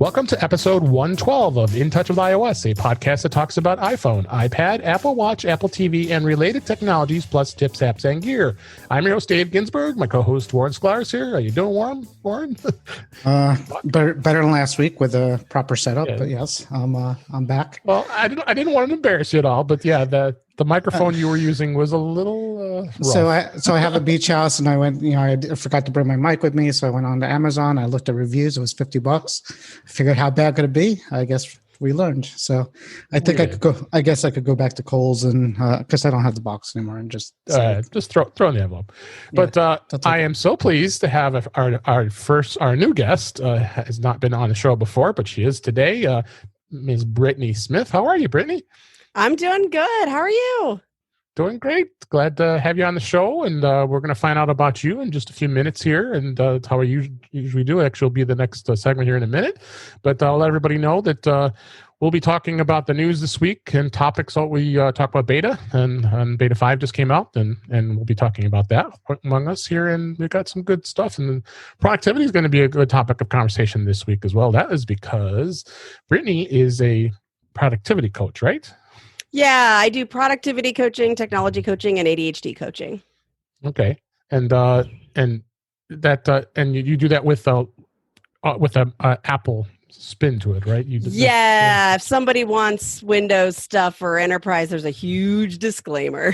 Welcome to episode 112 of In Touch with iOS, a podcast that talks about iPhone, iPad, Apple Watch, Apple TV, and related technologies, plus tips, apps, and gear. I'm your host, Dave Ginsburg. My co-host, Warren Sklar, is here. How you doing, Warren? Better than last week with a proper setup, but yes, I'm back. Well, I didn't want to embarrass you at all, but yeah, the microphone you were using was a little rough. So I have a beach house, and I went. I forgot to bring my mic with me, so I went on to Amazon. I looked at reviews. It was $50. I figured how bad could it be? I guess we learned. So I think I could go. I guess I could go back to Kohl's and because I don't have the box anymore, and just throw in the envelope. But I am so pleased to have our new guest. Has not been on the show before, but she is today. Ms. Brittany Smith. How are you, Brittany? I'm doing good. How are you? Doing great. Glad to have you on the show, and we're going to find out about you in just a few minutes here, and how we usually do. Actually, will be the next segment here in a minute, but I'll let everybody know that we'll be talking about the news this week and topics. So we talk about beta, and beta 5 just came out, and we'll be talking about that among us here, and we've got some good stuff, and productivity is going to be a good topic of conversation this week as well. That is because Brittany is a productivity coach, right? Yeah, I do productivity coaching, technology coaching, and ADHD coaching. Okay, and you do that with a Apple spin to it, right? Yeah, if somebody wants Windows stuff or enterprise, there's a huge disclaimer.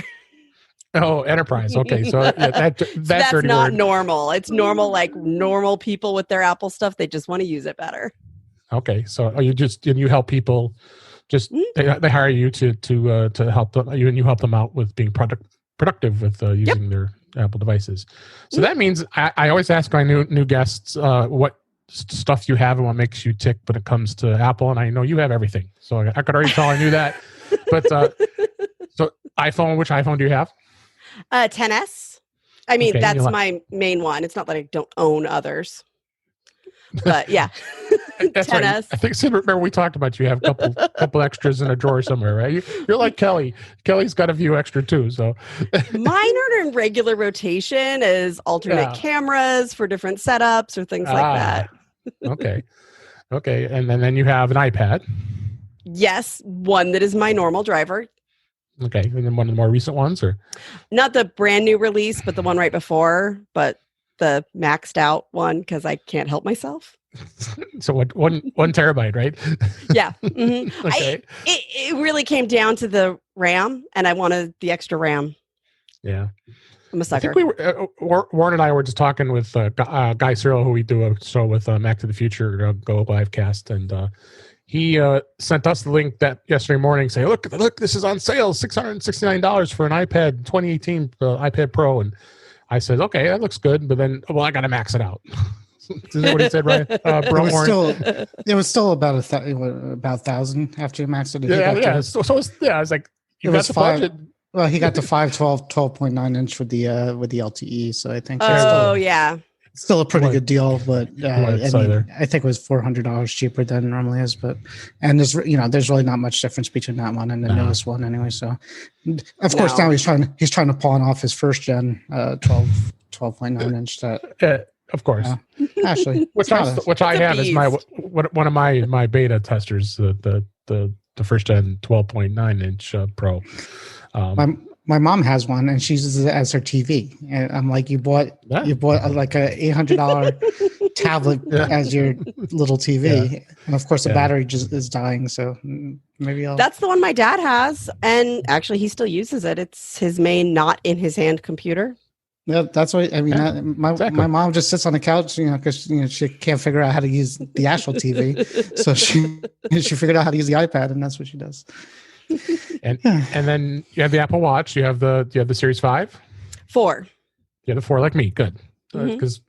Oh, enterprise. Okay, so that's not normal. It's normal, like normal people with their Apple stuff. They just want to use it better. Okay, so you help people. Just they hire you to help them. You help them out with being productive with using their Apple devices. So that means I always ask my new guests what stuff you have and what makes you tick when it comes to Apple, and I know you have everything. So I could already tell I knew that. But so iPhone, which iPhone do you have? 10s. I mean, that's my main one. It's not that I don't own others. But yeah, that's 10s. Right. I think remember we talked about you have a couple extras in a drawer somewhere, right? You're like Kelly. Kelly's got a few extra too. So mine are in regular rotation as alternate cameras for different setups or things like that. Okay, and then you have an iPad. Yes, one that is my normal driver. Okay, and then one of the more recent ones, or not the brand new release, but the one right before, but the maxed out one because I can't help myself. So what? One terabyte, right? Yeah. Mm-hmm. Okay. It really came down to the RAM, and I wanted the extra RAM. Yeah. I'm a sucker. I think Warren and I were just talking with Guy Cyril, who we do a show with, Mac to the Future, Go Livecast, and he sent us the link that yesterday morning saying, look, this is on sale, $669 for an iPad 2018 iPad Pro. And I said, okay, that looks good. But then, I got to max it out. Is that what he said, right? It was still about about 1,000 after you maxed it. Yeah. So I was like, you got the budget. Well, he got the 12.9 inch with the LTE. So I think still a pretty good deal. But I think it was $400 cheaper than it normally is. And there's really not much difference between that one and the newest one anyway. So of course now he's trying to pawn off his first gen 12.9 inch. Of course, actually, which I have is one of my beta testers, the first gen 12.9 inch Pro. My mom has one, and she uses it as her TV. And I'm like, you bought like a $800 tablet as your little TV, and of course the battery just is dying. So maybe that's the one my dad has, and actually he still uses it. It's his main, not in his hand computer. Yeah, that's what I mean. My mom just sits on the couch, because she can't figure out how to use the actual TV, so she figured out how to use the iPad, and that's what she does. And then you have the Apple Watch. You have the Series 5? 4. Yeah, the 4, like me. Good, because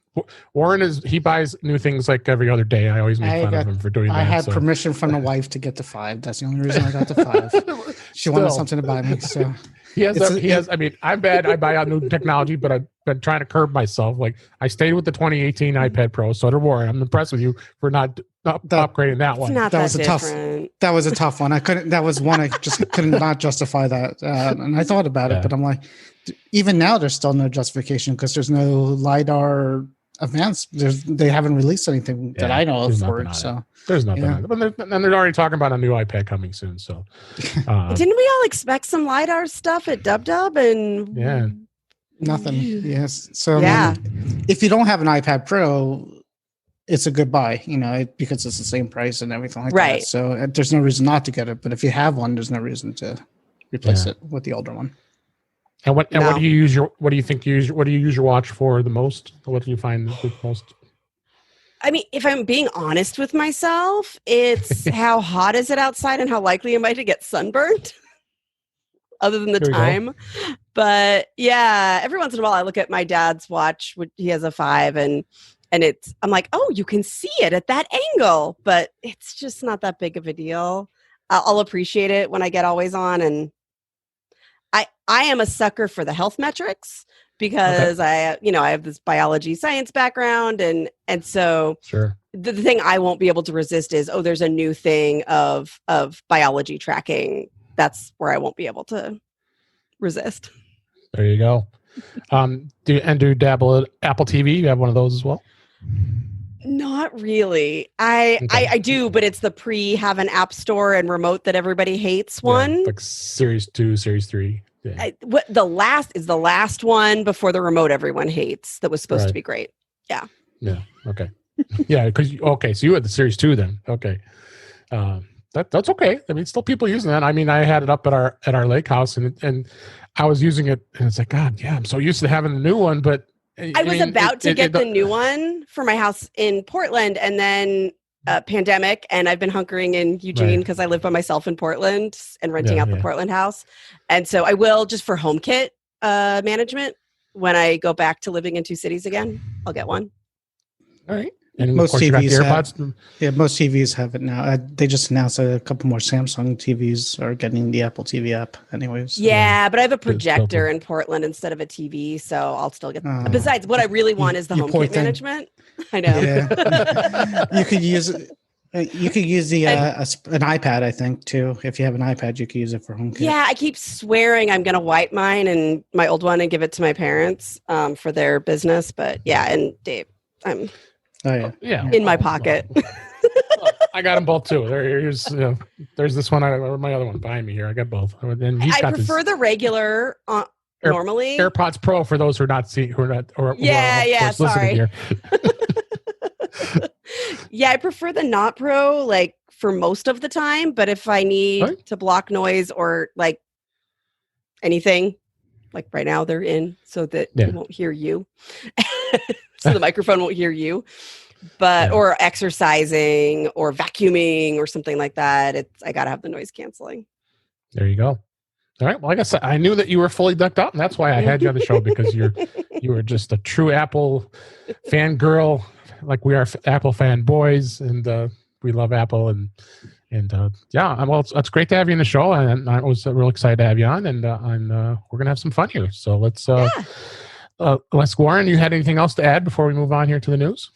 Warren he buys new things like every other day. I always make fun of him for doing that. I had permission from the wife to get the 5. That's the only reason I got the 5. She wanted something to buy me, so. He has. I mean, I'm bad. I buy out new technology, but I've been trying to curb myself. Like I stayed with the 2018 iPad Pro. So did Warren. I'm impressed with you for not upgrading that one. That was different. That was a tough one. I couldn't. That was one I just could not justify that. And I thought about it, but I'm like, even now there's still no justification because there's no LiDAR Advanced, they haven't released anything that I know of for it. So there's nothing on it. And they're already talking about a new iPad coming soon. So didn't we all expect some LiDAR stuff at Dub and nothing? Yes. So I mean, if you don't have an iPad Pro, it's a good buy, because it's the same price and everything like that. So there's no reason not to get it. But if you have one, there's no reason to replace it with the older one. And what do you use what do you use your watch for the most? What do you find the most? I mean, if I'm being honest with myself, it's how hot is it outside and how likely am I to get sunburned? Other than the time. But yeah, every once in a while I look at my dad's watch. He has a 5 and I'm like, oh, you can see it at that angle, but it's just not that big of a deal. I'll appreciate it when I get always on, and I am a sucker for the health metrics because I have this biology science background, and so the thing I won't be able to resist is, there's a new thing of biology tracking. That's where I won't be able to resist. There you go. Do you dabble at Apple TV? You have one of those as well? Not really. I do, but it's the have an app store and remote that everybody hates one. Like Series 2, Series 3. Yeah. The last one before the remote everyone hates that was supposed to be great. Yeah. Yeah. Okay. Yeah. So you had the Series 2 then. Okay. That's okay. I mean, still people using that. I mean, I had it up at our lake house and I was using it and it's like, God, yeah, I'm so used to having the new one, but I was about to get the new one for my house in Portland, and then pandemic, and I've been hunkering in Eugene because I live by myself in Portland and renting out the Portland house. And so I will, just for HomeKit management, when I go back to living in 2 cities again, I'll get one. All right. And most TVs most TVs have it now. They just announced a couple more Samsung TVs are getting the Apple TV app anyways. Yeah, but I have a projector in Portland instead of a TV, so I'll still get besides, what I really want is the HomeKit management. I know. Yeah. You could use the an iPad, I think, too. If you have an iPad, you could use it for HomeKit. Yeah, I keep swearing I'm going to wipe mine and my old one and give it to my parents for their business, but and Dave, I'm in my pocket. I got them both too. There's this one, or my other one behind me here. I got both. And I prefer the regular. Normally, AirPods Pro for those who are not seeing, sorry. Here. Yeah, I prefer the not Pro, like for most of the time. But if I need to block noise or like anything, like right now they're in so that it won't hear you. So the microphone won't hear you, but or exercising or vacuuming or something like that. I gotta have the noise canceling. There you go. All right. Well, like I said, I knew that you were fully decked out, and that's why I had you on the show, because you were just a true Apple fangirl, like we are Apple fanboys, and we love Apple, and well, it's great to have you on the show, and I was real excited to have you on, and we're gonna have some fun here. So let's Warren, you had anything else to add before we move on here to the news?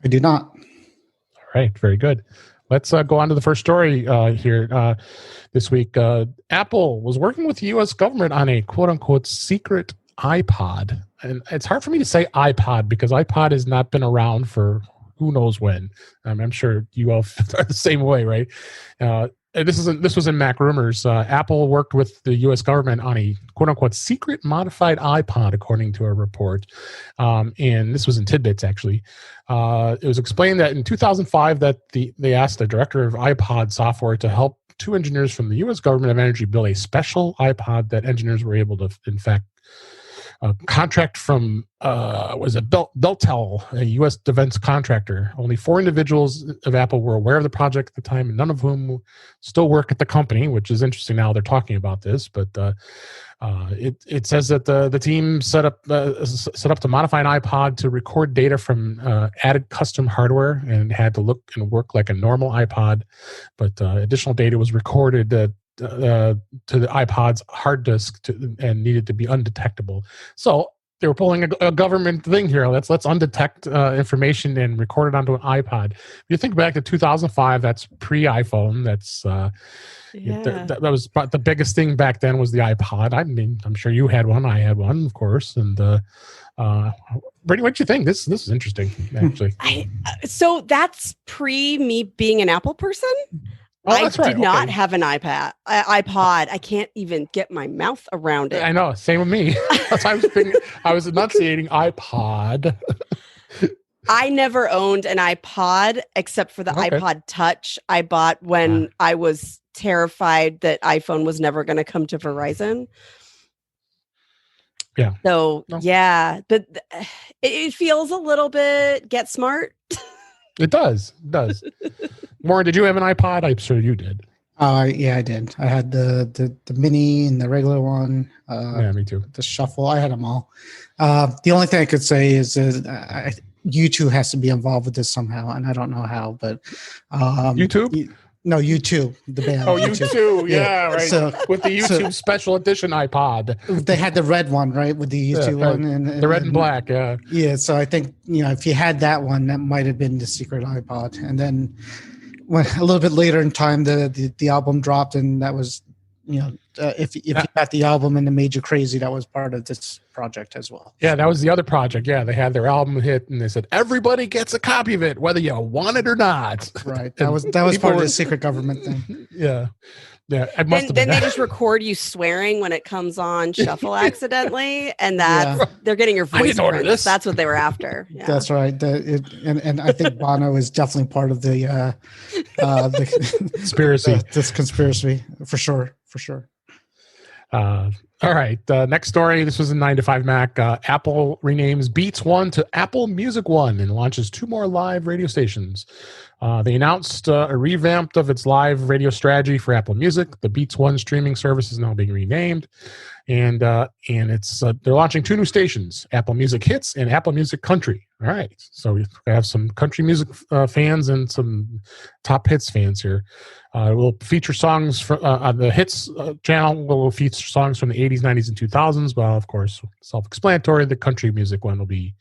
I do not. All right. Very good. Let's go on to the first story here this week. Apple was working with the U.S. government on a quote-unquote secret iPod. And it's hard for me to say iPod because iPod has not been around for who knows when. I'm sure you all are the same way, right? This was in Mac Rumors. Apple worked with the U.S. government on a quote-unquote secret modified iPod, according to a report. And this was in Tidbits, actually. It was explained that in 2005 that they asked the director of iPod software to help 2 engineers from the U.S. Government of Energy build a special iPod that engineers were able to, in fact, contract from Beltel, a U.S. defense contractor. Only 4 individuals of Apple were aware of the project at the time, and none of whom still work at the company, which is interesting now they're talking about this. But it says that the team set up to modify an iPod to record data from added custom hardware and had to look and work like a normal iPod. But additional data was recorded to the iPod's hard disk and needed to be undetectable. So they were pulling a government thing here. Let's undetect information and record it onto an iPod. If you think back to 2005, that's pre-iPhone. That's that was the biggest thing back then was the iPod. I mean, I'm sure you had one. I had one, of course. And Brittany, what do you think? This is interesting, actually. So that's pre me being an Apple person. Oh, I did not have an iPod. I can't even get my mouth around it. I know. Same with me. That's why I was enunciating iPod. I never owned an iPod except for the iPod Touch I bought when I was terrified that iPhone was never going to come to Verizon. Yeah. So, but it feels a little bit Get Smart. It does. Warren, did you have an iPod? I'm sure you did. Yeah, I did. I had the mini and the regular one. Yeah, me too. The shuffle. I had them all. The only thing I could say is U2 has to be involved with this somehow, and I don't know how, but YouTube? No, U2, the band. Oh, U2, yeah, right. So, with the YouTube special edition iPod. They had the red one, right, with the U2 one. And the red and black, yeah. Yeah, so I think, if you had that one, that might have been the secret iPod. And then when a little bit later in time, the album dropped, and that was, if you got the album and it made you crazy, that was part of this project as well. Yeah, that was the other project. Yeah, they had their album hit, and they said everybody gets a copy of it, whether you want it or not. Right. That was part of the secret government thing. Yeah. Yeah. Then they just record you swearing when it comes on shuffle accidentally, and they're getting your voice. That's what they were after. Yeah. That's right. And I think Bono is definitely part of the conspiracy. This conspiracy for sure. All right. Next story. This was in 9 to 5 Mac. Apple renames Beats One to Apple Music One and launches 2 more live radio stations. They announced a revamp of its live radio strategy for Apple Music. The Beats One streaming service is now being renamed, and it's they're launching 2 new stations: Apple Music Hits and Apple Music Country. All right, so we have some country music fans and some top hits fans here. We'll feature songs from the hits channel. Will feature songs from the 80s, 90s, and 2000s. Well, of course, self-explanatory. The country music one will be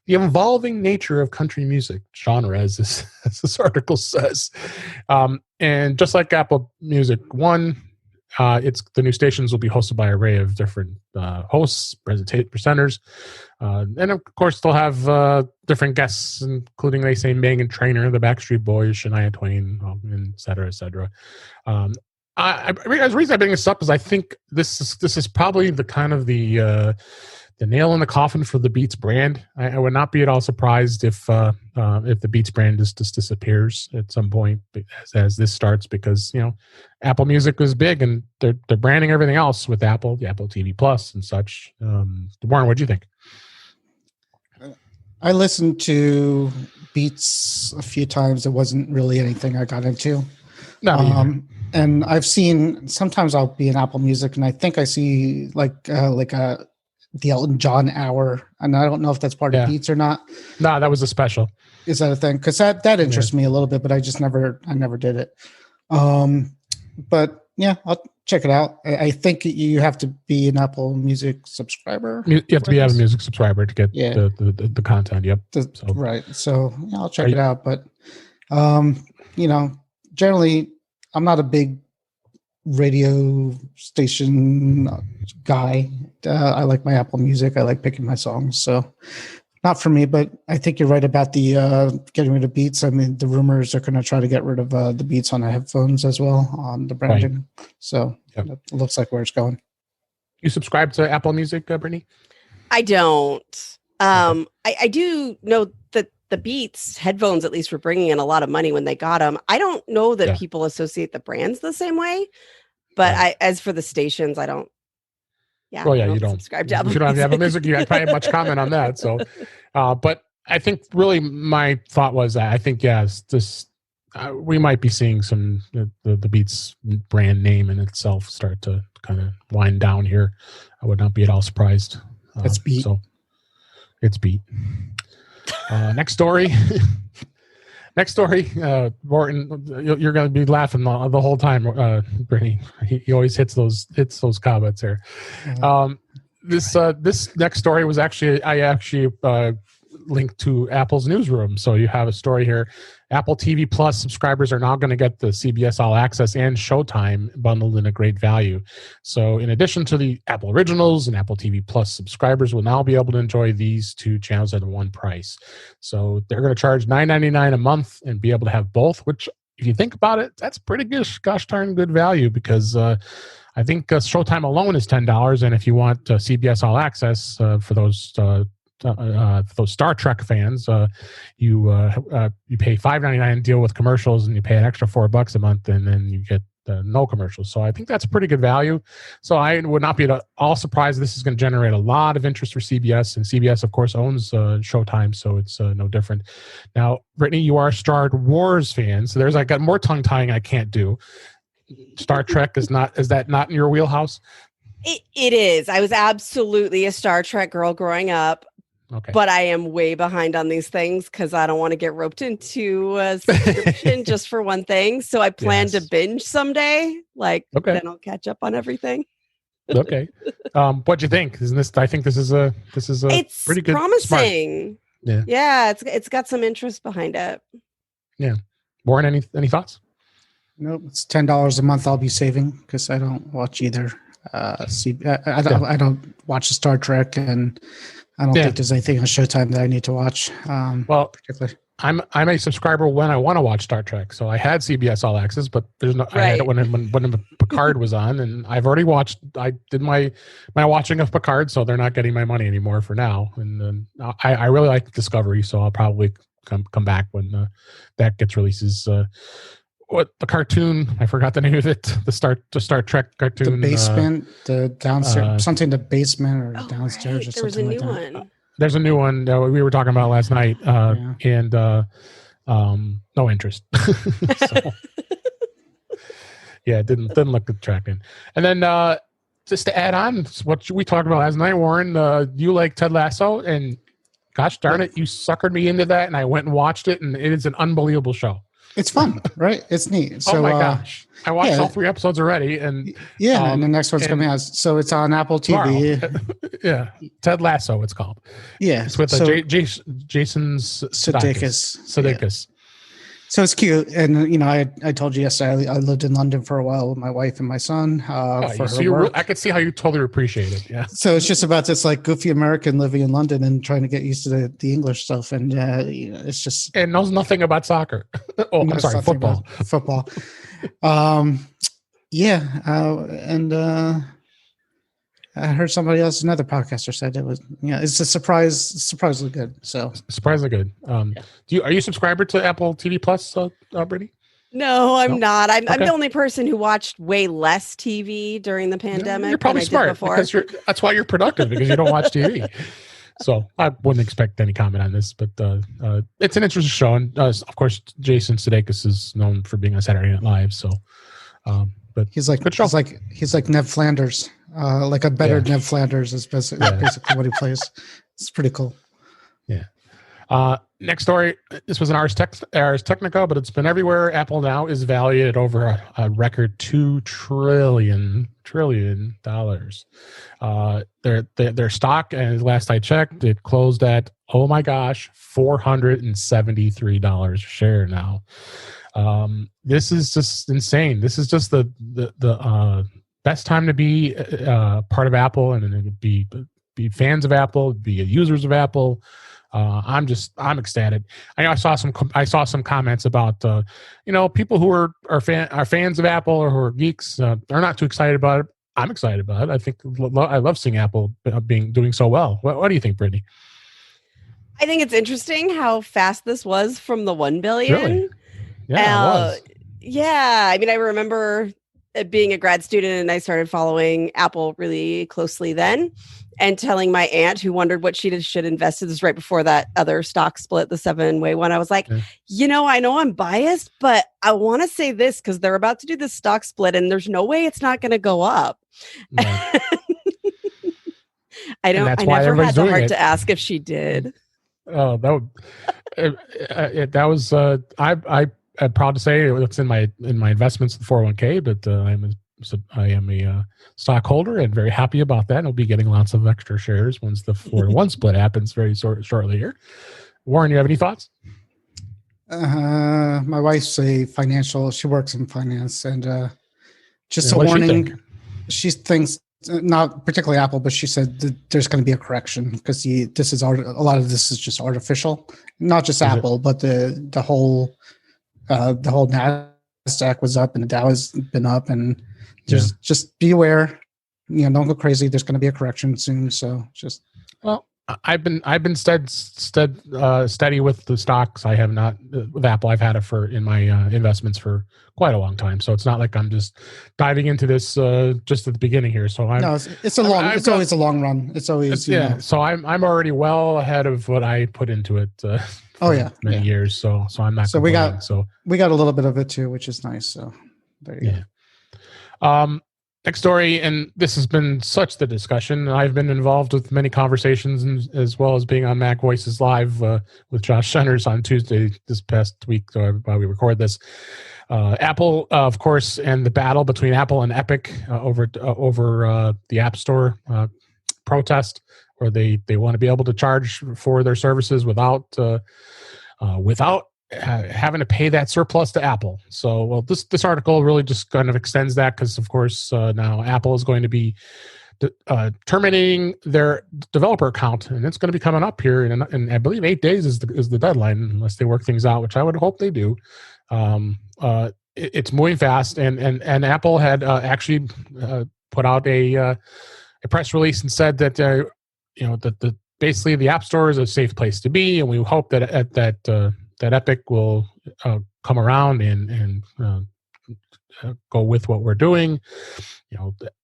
the evolving nature of country music genre, as this article says. And just like Apple Music One, the new stations will be hosted by an array of different hosts, presenters, and of course they'll have different guests, including, they say, Meghan Trainor, the Backstreet Boys, Shania Twain, and et cetera, et cetera. The reason I bring this up is I think this is probably the kind of the nail in the coffin for the Beats brand. I would not be at all surprised if the Beats brand just disappears at some point as this starts, because Apple Music was big and they're branding everything else with Apple, the Apple TV Plus and such. Warren, what do you think? I listened to Beats a few times. It wasn't really anything I got into. No. And I've seen, sometimes I'll be in Apple Music and I think I see the Elton John hour, and I don't know if that's part of Beats or not. No, that was a special. Is that a thing? Because that interests me a little bit, but I never did it. But yeah, I'll check it out. I think you have to be an Apple Music subscriber. You have to be a music subscriber to get the content. Yep. Right. So I'll check it out. But generally, I'm not a big radio station guy. I like my Apple Music. I like picking my songs. So not for me, but I think you're right about the getting rid of Beats. I mean, the rumors are going to try to get rid of the Beats on the headphones as well, on the branding. Right. So it looks like where it's going. You subscribe to Apple Music, Brittany? I don't. I do know that the Beats headphones, at least, were bringing in a lot of money when they got them. I don't know that people associate the brands the same way, but as for the stations, I don't. Yeah. Well, you don't subscribe to Apple Music. You don't have Apple Music. You probably have much comment on that. So, but I think really my thought was that I think we might be seeing some the Beats brand name in itself start to kind of wind down here. I would not be at all surprised. It's Beat. So it's Beat. Next story. Morton, you're going to be laughing the whole time, Brittany. He always hits those comments there. this next story was I linked to Apple's newsroom. So you have a story here. Apple TV Plus subscribers are now going to get the CBS All Access and Showtime bundled in a great value. So in addition to the Apple Originals and Apple TV Plus, subscribers will now be able to enjoy these two channels at one price. So they're going to charge $9.99 a month and be able to have both, which if you think about it, that's pretty good, gosh darn good value, because I think Showtime alone is $10. And if you want CBS All Access for those Star Trek fans, you pay $5.99 deal with commercials, and you pay an extra $4 a month, and then you get no commercials. So I think that's a pretty good value. So I would not be at all surprised this is going to generate a lot of interest for CBS, and CBS, of course, owns Showtime, so it's no different. Now, Brittany, you are a Star Wars fan, so I got more tongue tying I can't do. Star Trek is that not in your wheelhouse? It is. I was absolutely a Star Trek girl growing up. Okay. But I am way behind on these things because I don't want to get roped into a subscription just for one thing. So I plan to binge someday. Then I'll catch up on everything. Okay. What'd you think? I think this is a it's pretty good. Promising. Smart. Yeah. It's got some interest behind it. Yeah. Warren, any thoughts? Nope. It's $10 a month I'll be saving because I don't watch either. I don't watch the Star Trek, and I don't think there's anything on Showtime that I need to watch. Particularly, I'm a subscriber when I want to watch Star Trek, so I had CBS All Access, but there's no. I had it when Picard was on, and I've already watched. I did my watching of Picard, so they're not getting my money anymore for now. And then I really like Discovery, so I'll probably come back when that gets releases. What the cartoon? I forgot the name of it. The Star Trek cartoon. The basement, the downstairs, something. The basement or downstairs, or there was something a new like that. one. There's a new one we were talking about last night, and no interest. So, it didn't look attractive. And then just to add on what we talked about last night, Warren, you like Ted Lasso, and gosh darn it, you suckered me into that, and I went and watched it, and it is an unbelievable show. It's fun, right? It's neat. So, oh my gosh. I watched all 3 episodes already. And and the next one's coming out. So it's on Apple TV. Ted Lasso, it's called. Yeah. It's with Jason Sudeikis. So it's cute. And, I told you yesterday, I lived in London for a while with my wife and my son. For her work. I could see how you totally appreciate it. Yeah. So it's just about this goofy American living in London and trying to get used to the English stuff. And it's just. And knows nothing about soccer. I'm sorry, football. Football. I heard somebody else, another podcaster, said it was, it's a surprisingly good. So surprisingly good. Are you a subscriber to Apple TV Plus, Brittany? No, I'm not. I'm the only person who watched way less TV during the pandemic. You're probably smart because that's why you're productive, because you don't watch TV. So I wouldn't expect any comment on this, but it's an interesting show, and of course, Jason Sudeikis is known for being on Saturday Night Live. So, but he's like good show. He's like Ned Flanders, like a better Ned Flanders is basically what he plays. It's pretty cool. Yeah. Next story. This was an Ars Technica, but it's been everywhere. Apple now is valued at over a record $2 trillion. Their stock, and last I checked, it closed at $473 a share now. This is just insane. This is just the best time to be part of Apple and be fans of Apple, be users of Apple. I'm ecstatic. I saw some comments about people who are fans of Apple or who are geeks are not too excited about it. I'm excited about it. I think I love seeing Apple doing so well. What do you think, Brittany? I think it's interesting how fast this was from the 1 billion. Really? Yeah, it was. Yeah, I mean, I remember being a grad student, and I started following Apple really closely then, and telling my aunt, who wondered what she should invest in. This was right before that other stock split, the 7-way one. I was like, I know I'm biased, but I want to say this because they're about to do this stock split, and there's no way it's not going to go up. No. I never had the heart to ask if she did. Oh, that was I'm proud to say it's in my investments in 401k, but I'm a stockholder and very happy about that. I'll be getting lots of extra shares once the 4-to-1 split happens very shortly here. Warren, you have any thoughts? My wife's she works in finance, and just a warning. She thinks, not particularly Apple, but she said that there's going to be a correction because a lot of this is just artificial. Not just Apple, but the whole NASDAQ was up and the Dow has been up, and just be aware. Don't go crazy. There's going to be a correction soon. So I've been steady with the stocks. I have not with Apple. I've had it in my investments for quite a long time. So it's not like I'm just diving into this just at the beginning here. So it's always a long run. It's always So I'm already well ahead of what I put into it. Many years. So I'm not. So we got a little bit of it too, which is nice. So there you go. Next story, and this has been such the discussion. I've been involved with many conversations, as well as being on Mac Voices Live with Josh Senners on Tuesday this past week while we record this. Apple, of course, and the battle between Apple and Epic over the App Store protest, where they want to be able to charge for their services without having to pay that surplus to Apple. So, this article really just kind of extends that because, of course, now Apple is going to be terminating their developer account, and it's going to be coming up here in I believe 8 days is the deadline, unless they work things out, which I would hope they do. It's moving fast, and Apple had actually put out a press release and said that that basically the App Store is a safe place to be, and we hope that Epic will come around and go with what we're doing.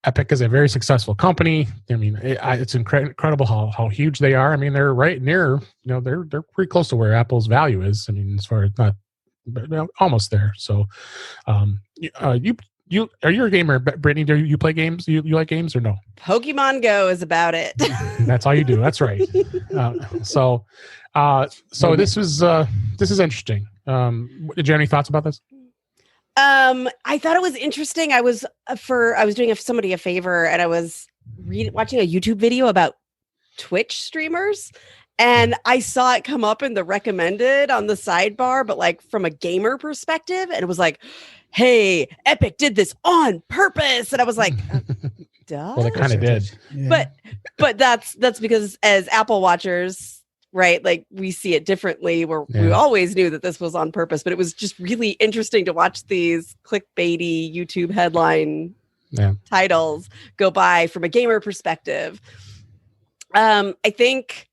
Epic is a very successful company. I mean, it's incredible how huge they are. I mean, they're right near, they're pretty close to where Apple's value is. I mean, as far as not, almost there. So, are you a gamer, Brittany? Do you play games? You like games or no? Pokemon Go is about it. That's all you do. That's right. So this is interesting. Did you have any thoughts about this? I thought it was interesting. I was doing somebody a favor, and I was watching a YouTube video about Twitch streamers, and I saw it come up in the recommended on the sidebar, but like from a gamer perspective, and it was like, hey, Epic did this on purpose. And I was like, duh. Well, they kind of did. Yeah. But that's because as Apple watchers, right, like we see it differently, where we always knew that this was on purpose, but it was just really interesting to watch these clickbaity YouTube headline titles go by from a gamer perspective. I think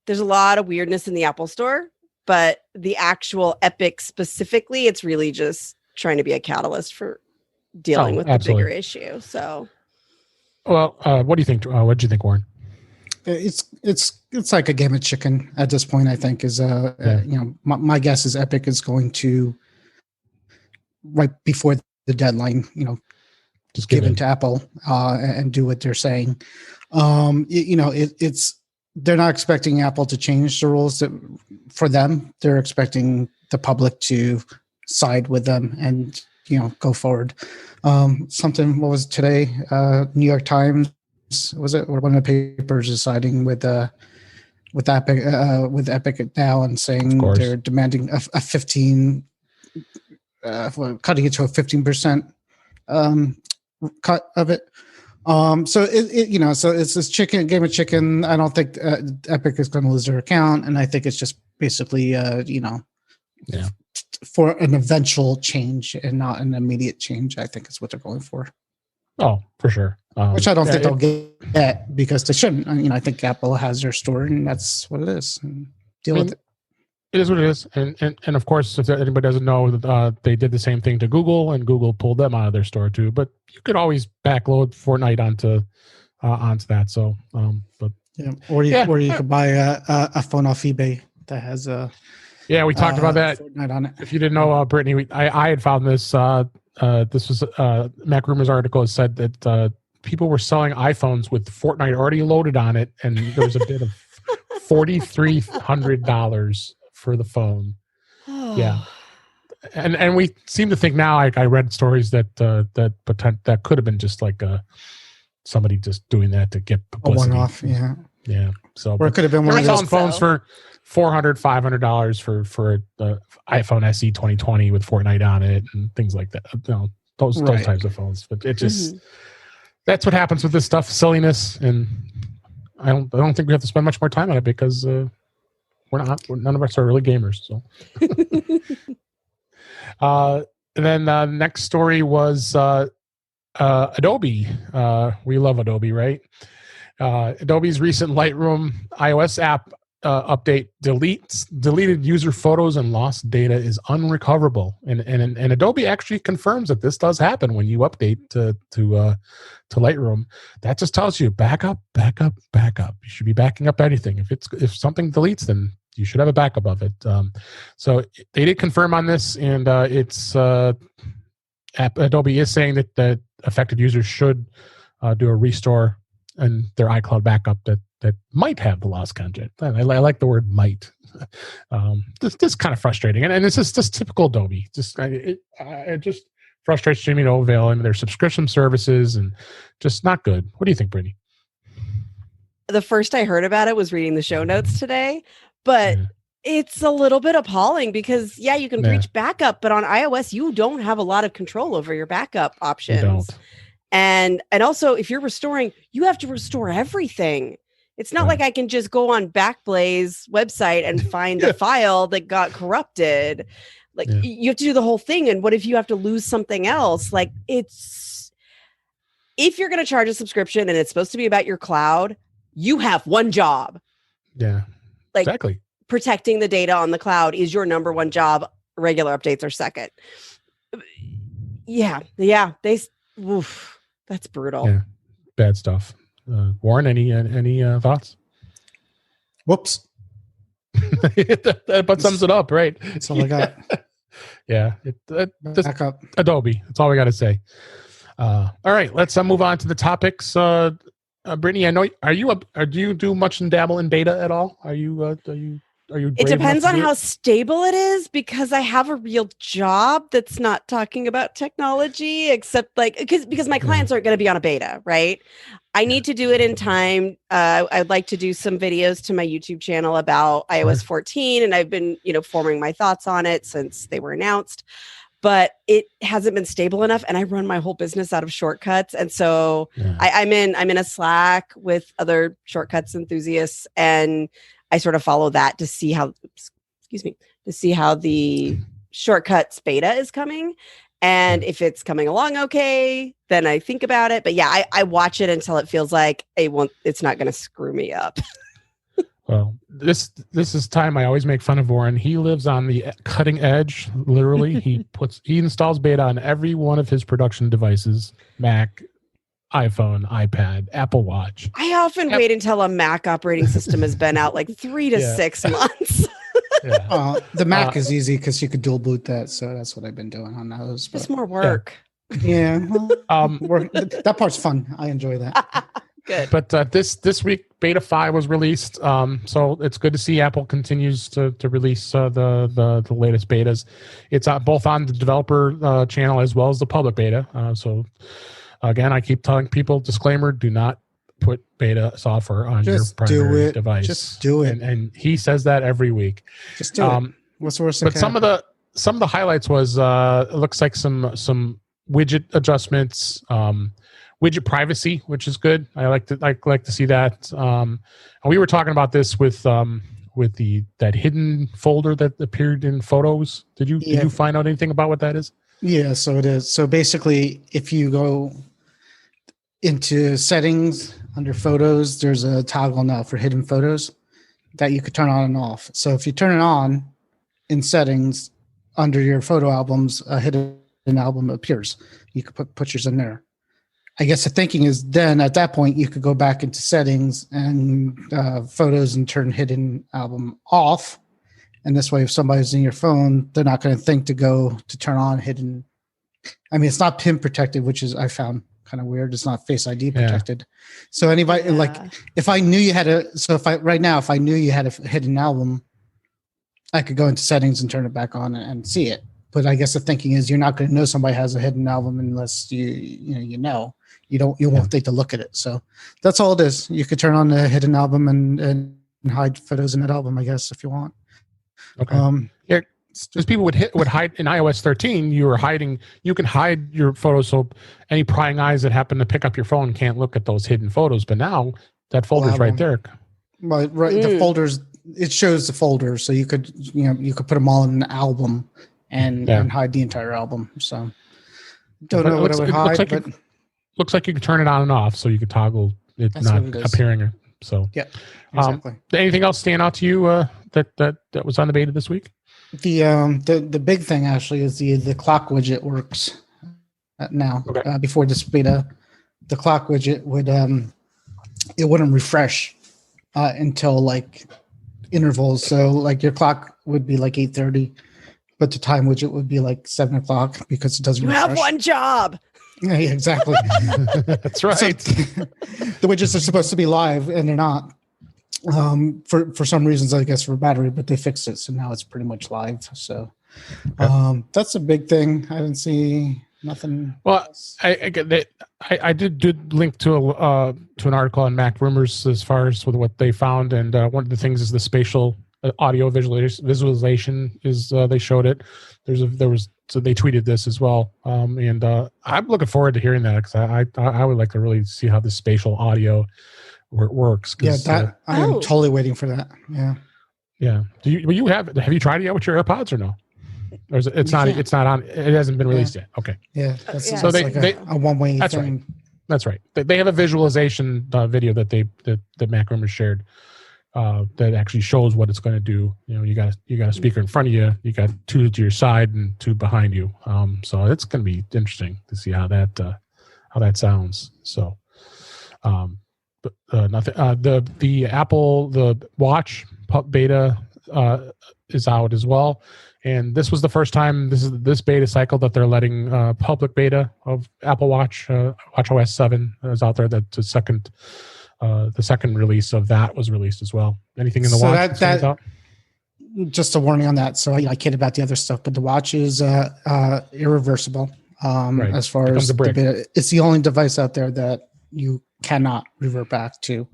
there's a lot of weirdness in the Apple Store, but the actual Epic specifically, it's really just trying to be a catalyst for dealing with the bigger issue. So, well, what do you think? What do you think, Warren? It's like a game of chicken at this point. I think is my guess is Epic is going to right before the deadline, just give in to Apple and do what they're saying. It's they're not expecting Apple to change the rules for them. They're expecting the public to side with them and go forward. What was it today? New York Times, was it, or one of the papers is siding with Epic now and saying they're demanding a 15 cutting it to a 15% cut of it. So it's this game of chicken. I don't think Epic is going to lose their account, and I think it's just basically for an eventual change and not an immediate change. I think is what they're going for. Oh, for sure. Which I don't think they'll get because they shouldn't. I think Apple has their store, and that's what it is. And deal with it. It is what it is, and of course, if anybody doesn't know, they did the same thing to Google, and Google pulled them out of their store too. But you could always backload Fortnite onto that. So, or you could buy a phone off eBay that has a. Yeah, we talked about that. Fortnite on it. If you didn't know, Brittany, I had found this. This was Mac Rumors article. It said that people were selling iPhones with Fortnite already loaded on it, and there was a bid of $4,300 for the phone. Yeah, and we seem to think now. I read stories that that could have been just like somebody just doing that to get publicity. A one-off, yeah. Yeah. So, or it could have been one of those phones for $400-$500 for the iPhone SE 2020 with Fortnite on it and things like that. Those types of phones. But it just that's what happens with this stuff, silliness, and I don't think we have to spend much more time on it because none of us are really gamers. So, and then next story was Adobe. We love Adobe, right? Adobe's recent Lightroom iOS app update deleted user photos and lost data is unrecoverable, and Adobe actually confirms that this does happen when you update to Lightroom. That just tells you back up. You should be backing up anything. If something deletes, then you should have a backup of it. So they did confirm on this, and Adobe is saying that affected users should do a restore and their iCloud backup that might have the lost content. I like the word might. This kind of frustrating, and this is just typical Adobe. It just frustrates streaming no avail and their subscription services, and just not good. What do you think, Brittany? The first I heard about it was reading the show notes today, but it's a little bit appalling because you can reach backup, but on iOS you don't have a lot of control over your backup options. You don't. And also, if you're restoring, you have to restore everything. It's not like I can just go on Backblaze website and find a file that got corrupted. Like you have to do the whole thing. And what if you have to lose something else? Like if you're going to charge a subscription and it's supposed to be about your cloud, you have one job. Yeah, like exactly. Protecting the data on the cloud is your number one job. Regular updates are second. Oof. That's brutal. Yeah, bad stuff. Warren, any thoughts? Whoops. That sums it up, right? That's all I got. Yeah, back up. Adobe. That's all we got to say. All right, let's move on to the topics. Brittany, I know. Do you do much and dabble in beta at all? Are you? It depends on how stable it is, because I have a real job that's not talking about technology, except because my clients aren't going to be on a beta, right? I need to do it in time. I'd like to do some videos to my YouTube channel about iOS 14, and I've been, forming my thoughts on it since they were announced, but it hasn't been stable enough, and I run my whole business out of shortcuts. And so I'm in a Slack with other shortcuts enthusiasts, and I sort of follow that to see how the shortcuts beta is coming. And if it's coming along okay, then I think about it. But I watch it until it feels like it's not going to screw me up. Well, this is time I always make fun of Warren. He lives on the cutting edge, literally. He installs beta on every one of his production devices, Mac, iPhone, iPad, Apple Watch. I often wait until a Mac operating system has been out 3 to 6 months. The Mac is easy because you could dual boot that, so that's what I've been doing on those. Just more work. Yeah, that part's fun. I enjoy that. Good. But this week, Beta 5 was released, so it's good to see Apple continues to release the latest betas. It's both on the developer channel as well as the public beta. So again, I keep telling people, disclaimer: do not put beta software on your primary device. Just do it. And he says that every week. Just do it. What's the worst? But some of the highlights was it looks like some widget adjustments, widget privacy, which is good. I like to see that. And we were talking about this with that hidden folder that appeared in Photos. Did you find out anything about what that is? Yeah, so it is. So basically, if you go into settings under Photos, there's a toggle now for hidden photos that you could turn on and off. So if you turn it on in settings under your photo albums, a hidden album appears. You could put pictures in there. I guess the thinking is then at that point you could go back into settings and Photos and turn hidden album off. And this way, if somebody's in your phone, they're not going to think to turn on hidden. I mean, it's not PIN protected, which is I found kind of weird. It's not Face ID protected. Yeah. So anybody if I knew you had if I knew you had a hidden album, I could go into settings and turn it back on and see it. But I guess the thinking is you're not going to know somebody has a hidden album unless you know. You won't think to look at it. So that's all it is. You could turn on the hidden album and hide photos in that album, I guess, if you want. Okay. Because people would hide in iOS 13. You can hide your photos so any prying eyes that happen to pick up your phone can't look at those hidden photos. But now that folder's right there. Right. The folders. It shows the folders, so you could put them all in an album and hide the entire album. So don't know what I would hide, but. Looks like you can turn it on and off, so you could toggle it not appearing. So, yeah, exactly. Anything else stand out to you that was on the beta this week? The big thing actually is the clock widget works now. Okay. Before this beta, the clock widget it wouldn't refresh until like intervals. So like your clock would be like 8:30, but the time widget would be like 7 o'clock because it doesn't. You refresh. have one job. Yeah, exactly. That's right. So, the widgets are supposed to be live, and they're not. For some reasons, I guess for battery, but they fixed it, so now it's pretty much live. So that's a big thing. I didn't see nothing. Well, I did link to an article on Mac Rumors as far as with what they found, and one of the things is the spatial audio visualization is they showed it. So they tweeted this as well, and I'm looking forward to hearing that because I would like to really see how the spatial audio works. Yeah, I am totally waiting for that. Yeah. Have you tried it yet with your AirPods or no? Or is it's not on. It hasn't been released yet. Okay. Yeah. So they like a one-way that's thing. Right. That's right. They have a visualization video that Mac Rumors shared. That actually shows what it's going to do. You got a speaker in front of you. You got 2 to your side and 2 behind you. So it's going to be interesting to see how that sounds. So, but nothing. The Apple Watch beta is out as well, and this was the first time this beta cycle that they're letting public beta of Apple Watch. WatchOS 7 is out there. That's the second release of that was released as well. Anything in the watch? That just a warning on that. So I kid about the other stuff, but the watch is irreversible. Right. As far as the beta, it's the only device out there that you cannot revert back to.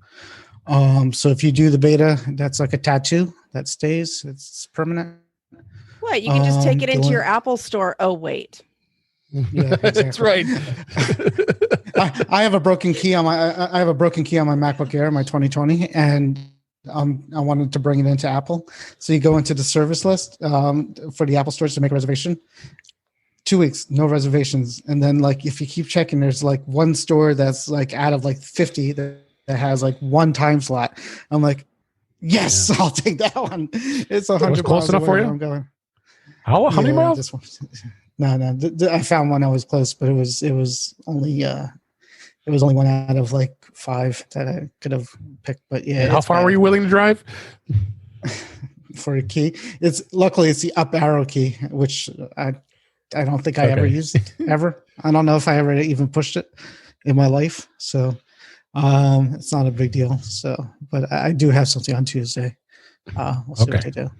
So if you do the beta, that's like a tattoo that stays. It's permanent. What? You can just take it into your Apple store. Oh, wait. Yeah, exactly. That's right. I have a broken key on my MacBook Air, my 2020, and I wanted to bring it into Apple. So you go into the service list for the Apple stores to make a reservation. 2 weeks, no reservations, and then like if you keep checking, there's like one store that's like out of like 50 that has like one time slot. I'm like, yes, I'll take that one. It's 100 close enough for you. I'm going. How many miles? No. I found one that was close, but it was only one out of like 5 that I could have picked. But yeah, and how far were you willing to drive? For a key, luckily it's the up arrow key, which I don't think I ever used ever. I don't know if I ever even pushed it in my life. So it's not a big deal. So, but I do have something on Tuesday. We'll see what they do.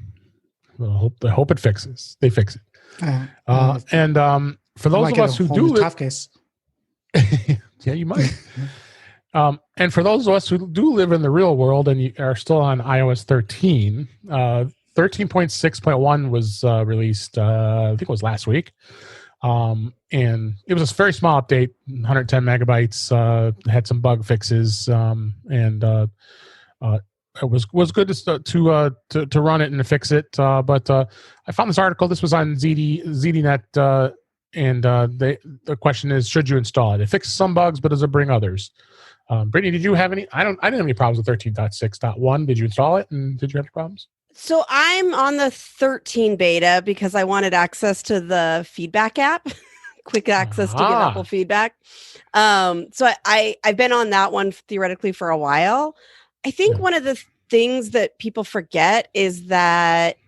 Well, I hope it fixes. They fix it. And for those of us who do live, case. Yeah, you might. And for those of us who do live in the real world and you are still on iOS 13, 13.6.1 was released. I think it was last week, and it was a very small update, 110 megabytes. Had some bug fixes, and it was good to run it and to fix it. But I found this article. This was on ZDNet, and the question is, should you install it? It fixes some bugs, but does it bring others? Brittany, did you have any? I didn't have any problems with 13.6.1. Did you install it, and did you have any problems? So I'm on the 13 beta because I wanted access to the feedback app, quick access to get Apple feedback. So I've been on that one theoretically for a while. I think one of the things that people forget is that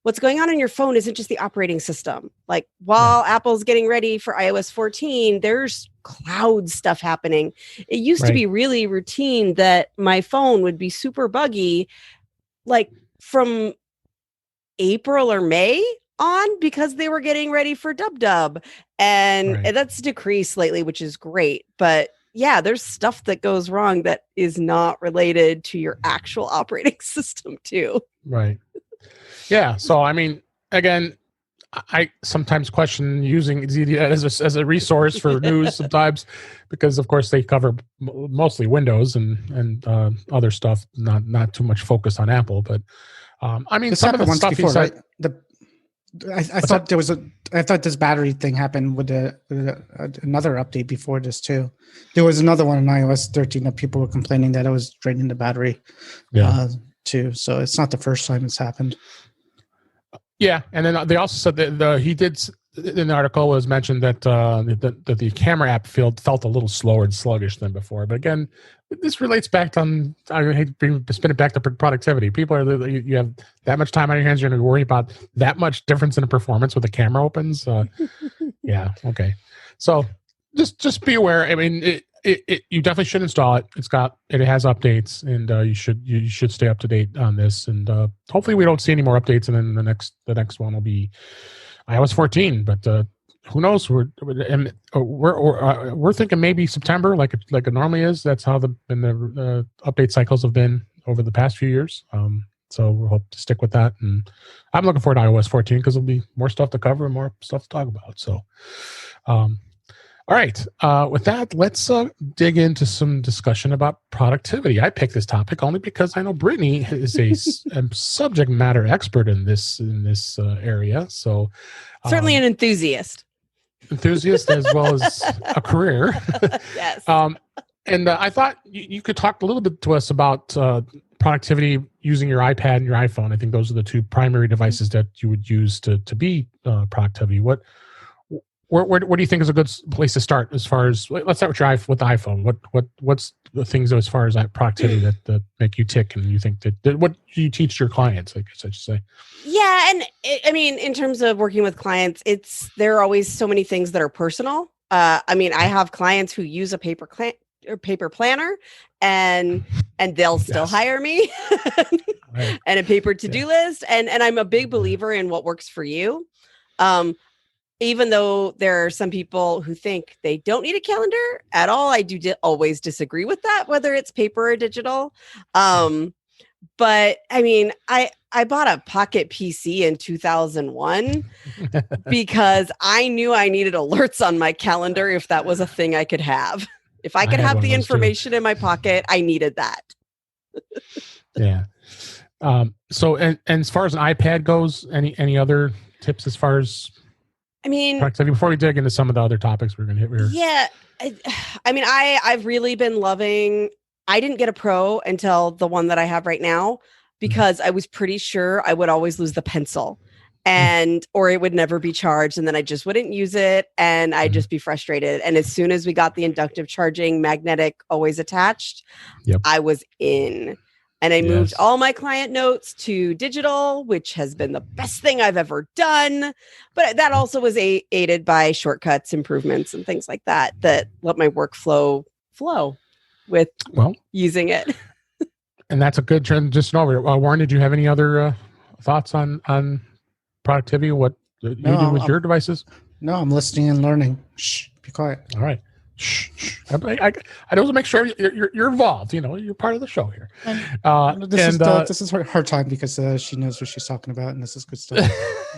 what's going on your phone isn't just the operating system. Like while Apple's getting ready for iOS 14, there's cloud stuff happening. It used to be really routine that my phone would be super buggy, like from April or May on because they were getting ready for dub, and that's decreased slightly, which is great. But yeah, there's stuff that goes wrong that is not related to your actual operating system too. Right. Yeah. So, I mean, again, I sometimes question using ZDNet as a resource for news sometimes, because of course they cover mostly Windows and other stuff, not too much focus on Apple. But I mean, some of the stuff before, right? I thought I thought this battery thing happened with another update before this too. There was another one in iOS 13 that people were complaining that it was draining the battery too. So it's not the first time it's happened. Yeah, and then they also said that he did in the article was mentioned that the camera app felt a little slower and sluggish than before. But again, this relates back to I hate to spin it back to productivity. People are you have that much time on your hands, you're going to worry about that much difference in the performance with the camera opens. Yeah, okay. So just be aware. I mean, you definitely should install it. It has updates, and you should stay up to date on this. And hopefully, we don't see any more updates. And then the next one will be iOS 14. But who knows? We're thinking maybe September, like it normally is. That's how the update cycles have been over the past few years. So we'll hope to stick with that. And I'm looking forward to iOS 14 because there'll be more stuff to cover and more stuff to talk about. So. All right. With that, let's dig into some discussion about productivity. I picked this topic only because I know Brittany is a subject matter expert in this area. So certainly an enthusiast as well as a career. Yes. And I thought you could talk a little bit to us about productivity using your iPad and your iPhone. I think those are the two primary devices that you would use to be productivity. Where do you think is a good place to start as far as, let's start with the iPhone. What's the things as far as that productivity that make you tick, and you think that what do you teach your clients, I guess I should say? Yeah. And I mean, in terms of working with clients, there are always so many things that are personal. I mean, I have clients who use a paper planner and they'll still hire me right. And a paper to-do list. And I'm a big believer in what works for you. Even though there are some people who think they don't need a calendar at all, I do always disagree with that, whether it's paper or digital. But I mean, I bought a pocket PC in 2001 because I knew I needed alerts on my calendar if that was a thing I could have. If I could have the information in my pocket, I needed that. Yeah. So, and as far as an iPad goes, any other tips as far as... I mean, productivity, before we dig into some of the other topics we're going to hit here. Yeah. I mean, I've really been loving, I didn't get a Pro until the one that I have right now because I was pretty sure I would always lose the pencil or it would never be charged. And then I just wouldn't use it and I'd just be frustrated. And as soon as we got the inductive charging magnetic always attached, I was in. And I moved all my client notes to digital, which has been the best thing I've ever done. But that also was aided by shortcuts, improvements, and things like that let my workflow flow with using it. And that's a good transition over. Warren, did you have any other thoughts on productivity? What you do with your devices? No, I'm listening and learning. Shh, be quiet. All right. I want to make sure you're involved. You know, you're part of the show here. This is her time because she knows what she's talking about, and this is good stuff.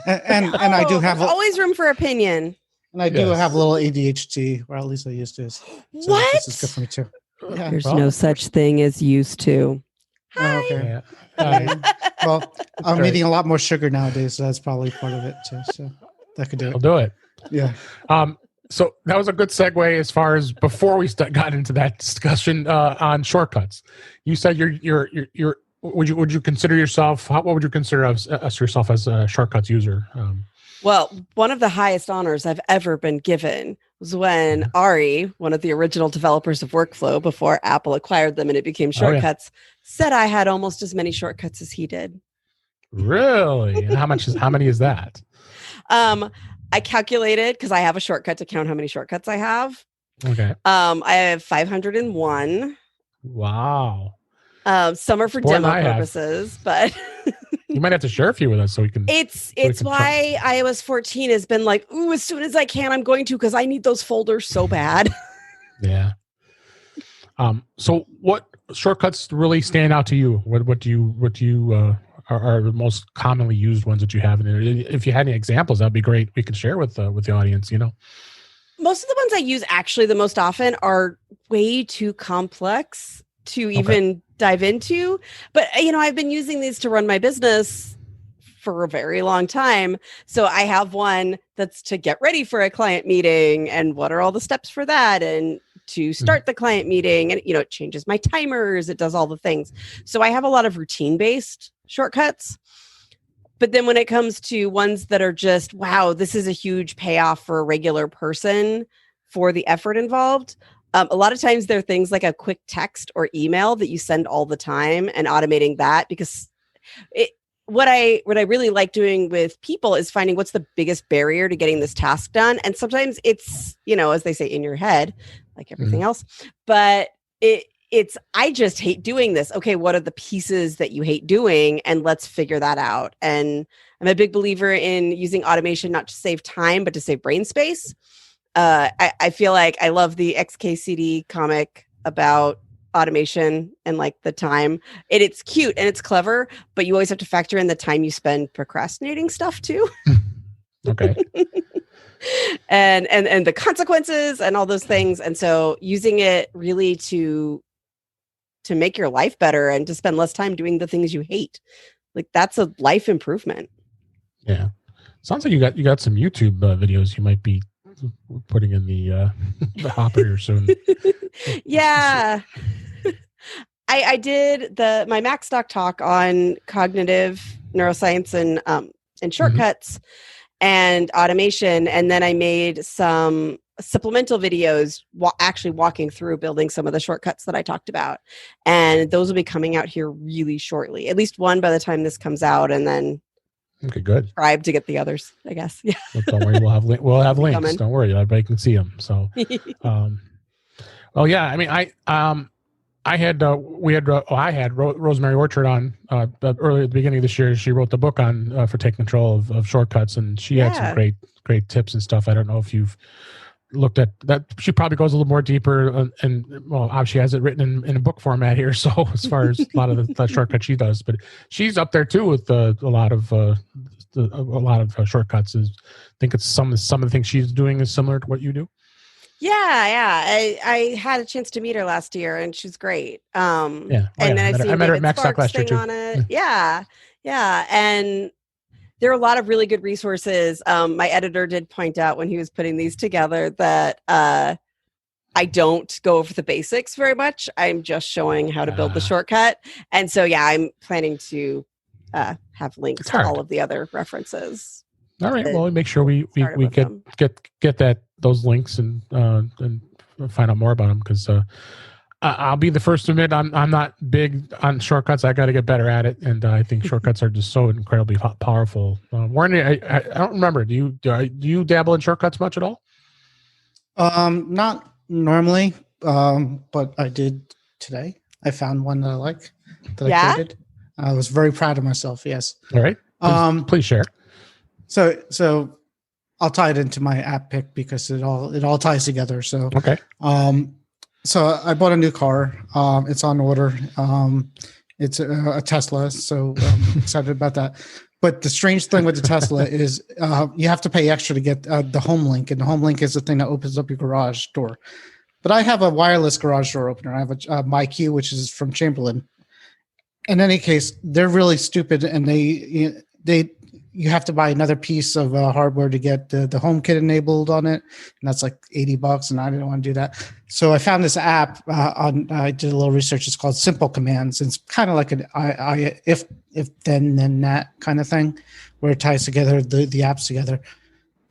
and I do have always room for opinion. And I do have a little ADHD, or at least I used to. So what? This is good for me too. Yeah. There's no such thing as used to. Hi. Okay. Well, I'm eating a lot more sugar nowadays, so that's probably part of it too. So that could do it. I'll do it. Yeah. So that was a good segue as far as before we got into that discussion on shortcuts. You said would you consider yourself? What would you consider yourself as a shortcuts user? Well, one of the highest honors I've ever been given was when Ari, one of the original developers of Workflow before Apple acquired them and it became Shortcuts, said I had almost as many shortcuts as he did. Really? And how many is that? I calculated because I have a shortcut to count how many shortcuts I have. Okay. I have 501. Wow. Some are for demo purposes, but You might have to share a few with us so we can. It's why iOS 14 has been like, ooh, as soon as I can, I'm going to, because I need those folders so bad. Yeah. So what shortcuts really stand out to you? What do you are the most commonly used ones that you have? And if you had any examples, that'd be great. We could share with the audience, Most of the ones I use actually the most often are way too complex to even dive into. But, I've been using these to run my business for a very long time. So I have one that's to get ready for a client meeting and what are all the steps for that, and to start the client meeting, and it changes my timers, it does all the things. So I have a lot of routine-based shortcuts. But then when it comes to ones that are just, wow, this is a huge payoff for a regular person for the effort involved, a lot of times there are things like a quick text or email that you send all the time and automating that, because what I really like doing with people is finding what's the biggest barrier to getting this task done. And sometimes it's, as they say, in your head, like everything else, but it's, I just hate doing this. Okay, what are the pieces that you hate doing? And let's figure that out. And I'm a big believer in using automation, not to save time, but to save brain space. I feel like I love the XKCD comic about automation and like the time. It's cute and it's clever, but you always have to factor in the time you spend procrastinating stuff too. Okay. and the consequences and all those things. And so using it really to make your life better and to spend less time doing the things you hate, like that's a life improvement. Yeah. Sounds like you got some YouTube videos you might be putting in the hopper here soon. Yeah. I did my Mac Stock talk on cognitive neuroscience and shortcuts and automation. And then I made some supplemental videos actually walking through building some of the shortcuts that I talked about. And those will be coming out here really shortly, at least one by the time this comes out. And then okay, good. Subscribe to get the others, I guess. Yeah. Well, don't worry, we'll have links. Coming. Don't worry, everybody can see them. So, well, yeah. I mean, I had Rosemary Orchard on earlier at the beginning of this year. She wrote the book on for taking control of shortcuts, and she had some great tips and stuff. I don't know if you've looked at that. She probably goes a little more deeper, and well, obviously has it written in a book format here. So as far as a lot of the shortcuts she does, but she's up there too with a lot of shortcuts. I think it's some of the things she's doing is similar to what you do. Yeah. I had a chance to meet her last year, and she's great. And then I met her at Mac Stock last year too. On it. Yeah, and there are a lot of really good resources. My editor did point out when he was putting these together that I don't go over the basics very much. I'm just showing how to build the shortcut. And so, yeah, I'm planning to have links to all of the other references. All right. Well, make sure we get those links and find out more about them, because I'll be the first to admit I'm not big on shortcuts. I got to get better at it, and I think shortcuts are just so incredibly powerful. Warren, I don't remember. Do you dabble in shortcuts much at all? Not normally, but I did today. I found one that I like that I created. I was very proud of myself. Yes. All right. Please share. So I'll tie it into my app pick because it all ties together. So okay. So I bought a new car. It's on order. It's a Tesla, so I'm excited about that. But the strange thing with the Tesla is you have to pay extra to get the home link, and the home link is the thing that opens up your garage door. But I have a wireless garage door opener. I have a MyQ, which is from Chamberlain. In any case, they're really stupid, and you have to buy another piece of hardware to get the HomeKit enabled on it, and that's like $80, and I didn't want to do that. So I found this app I did a little research. It's called Simple Commands. It's kind of like an if then that kind of thing, where it ties together the apps together.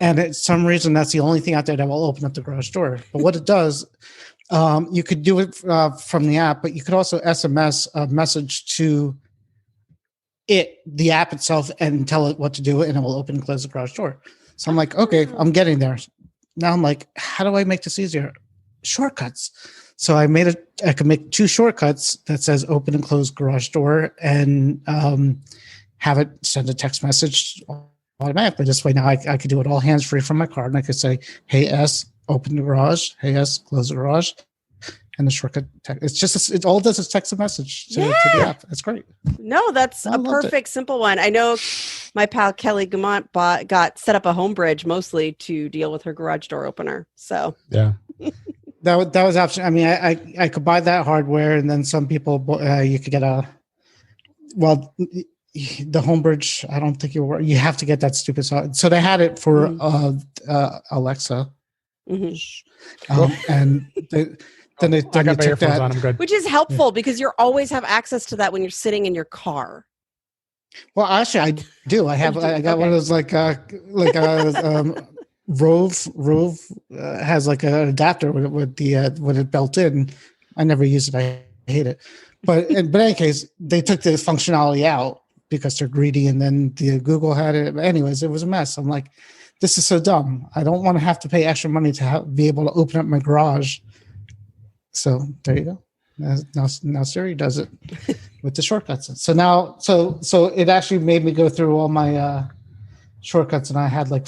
And for some reason, that's the only thing out there that will open up the garage door. But what it does, you could do it from the app, but you could also SMS a message to the app itself and tell it what to do, and it will open and close the garage door. So I'm like, okay, I'm getting there. Now I'm like, how do I make this easier? Shortcuts. So I could make 2 shortcuts that says open and close garage door, and have it send a text message automatically. This way now I could do it all hands-free from my car, and I could say, hey, S, open the garage. Hey, S, close the garage. And the shortcut text. It's just, it all does is text a message to the app. That's great. No, that's a perfect, simple one. I know my pal Kelly Gamont set up a home bridge mostly to deal with her garage door opener. So yeah. That was option. I mean, I could buy that hardware, and then some people you could get the Homebridge. I don't think you have to get that stupid. So they had it for Alexa, and then they took that, on, I'm good. Which is helpful because you always have access to that when you're sitting in your car. Well, actually, I do. I got one of those Rove has like an adapter with it built in. I never use it. I hate it. But in any case, they took the functionality out because they're greedy, and then Google had it. But anyways, it was a mess. I'm like, this is so dumb. I don't want to have to pay extra money to be able to open up my garage. So there you go. Now Siri does it with the shortcuts. So now, so it actually made me go through all my shortcuts, and I had like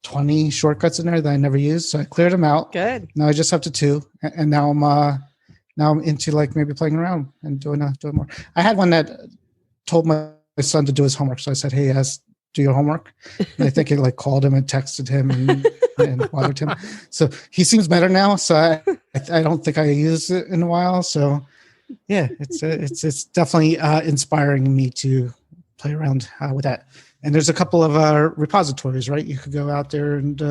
20 shortcuts in there that I never used. So I cleared them out. Good. Now I just have to 2, and now I'm into like maybe playing around and doing more. I had one that told my son to do his homework. So I said, "Hey, do your homework." And I think it like called him and texted him and bothered him. So he seems better now. So I don't think I used it in a while. So yeah, it's definitely inspiring me to play around with that. And there's a couple of repositories, right? You could go out there and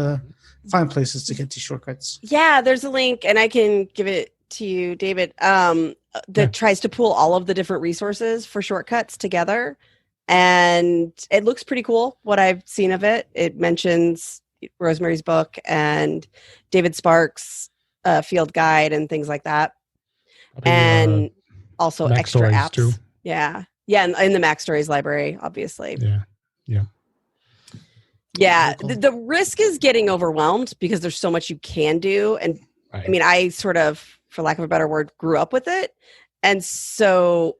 find places to get these shortcuts. Yeah, there's a link, and I can give it to you, David, that tries to pull all of the different resources for shortcuts together. And it looks pretty cool, what I've seen of it. It mentions Rosemary's book and David Sparks' field guide and things like that. And also Mac extra Stories apps. Too. Yeah. Yeah, in the Mac Stories library, obviously. Yeah. Yeah, the risk is getting overwhelmed because there's so much you can do. And I mean, I sort of, for lack of a better word, grew up with it. And so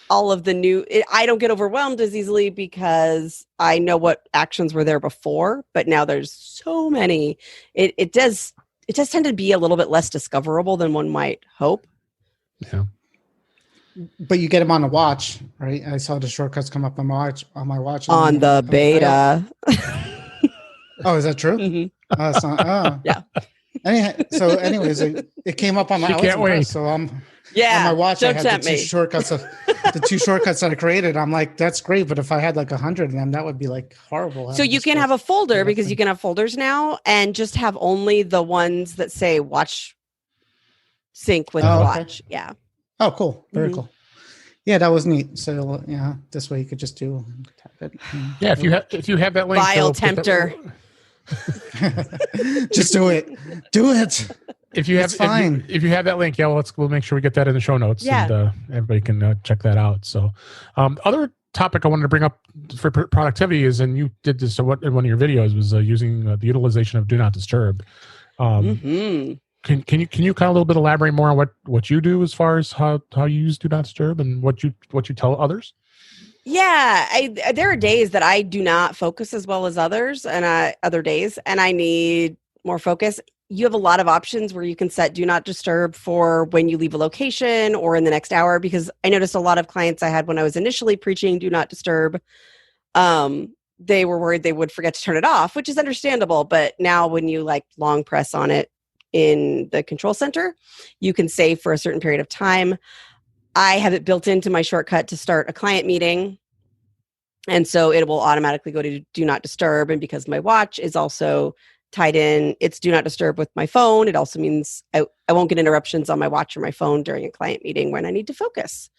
all of the I don't get overwhelmed as easily because I know what actions were there before, but now there's so many. It does tend to be a little bit less discoverable than one might hope. Yeah. But you get them on the watch, right? I saw the shortcuts come up on my watch. On the beta. Oh, is that true? Mm-hmm. Yeah. Anyways, it came up on my. She can't wait. So on my watch, I had the 2 shortcuts the 2 shortcuts that I created. I'm like, that's great, but if I had like 100 of them, that would be like horrible. So you can have a folder because you can have folders now, and just have only the ones that say watch sync with the watch. Yeah. Oh, cool. Very cool. Yeah, that was neat. So yeah, this way you could just tap it. Yeah, if you have that link, vile tempter. Just do it. Do it. If you have that link, we'll make sure we get that in the show notes, and everybody can check that out. So, other topic I wanted to bring up for productivity is, and you did this in one of your videos, was using the utilization of Do Not Disturb. Can you kind of a little bit elaborate more on what you do as far as how you use Do Not Disturb and what you tell others? Yeah, there are days that I do not focus as well as others, and other days, and I need more focus. You have a lot of options where you can set Do Not Disturb for when you leave a location or in the next hour, because I noticed a lot of clients I had when I was initially preaching Do Not Disturb, they were worried they would forget to turn it off, which is understandable. But now when you long press on it in the control center, you can save for a certain period of time. I have it built into my shortcut to start a client meeting. And so it will automatically go to Do Not Disturb. And because my watch is also tied in, it's Do Not Disturb with my phone. It also means I won't get interruptions on my watch or my phone during a client meeting when I need to focus.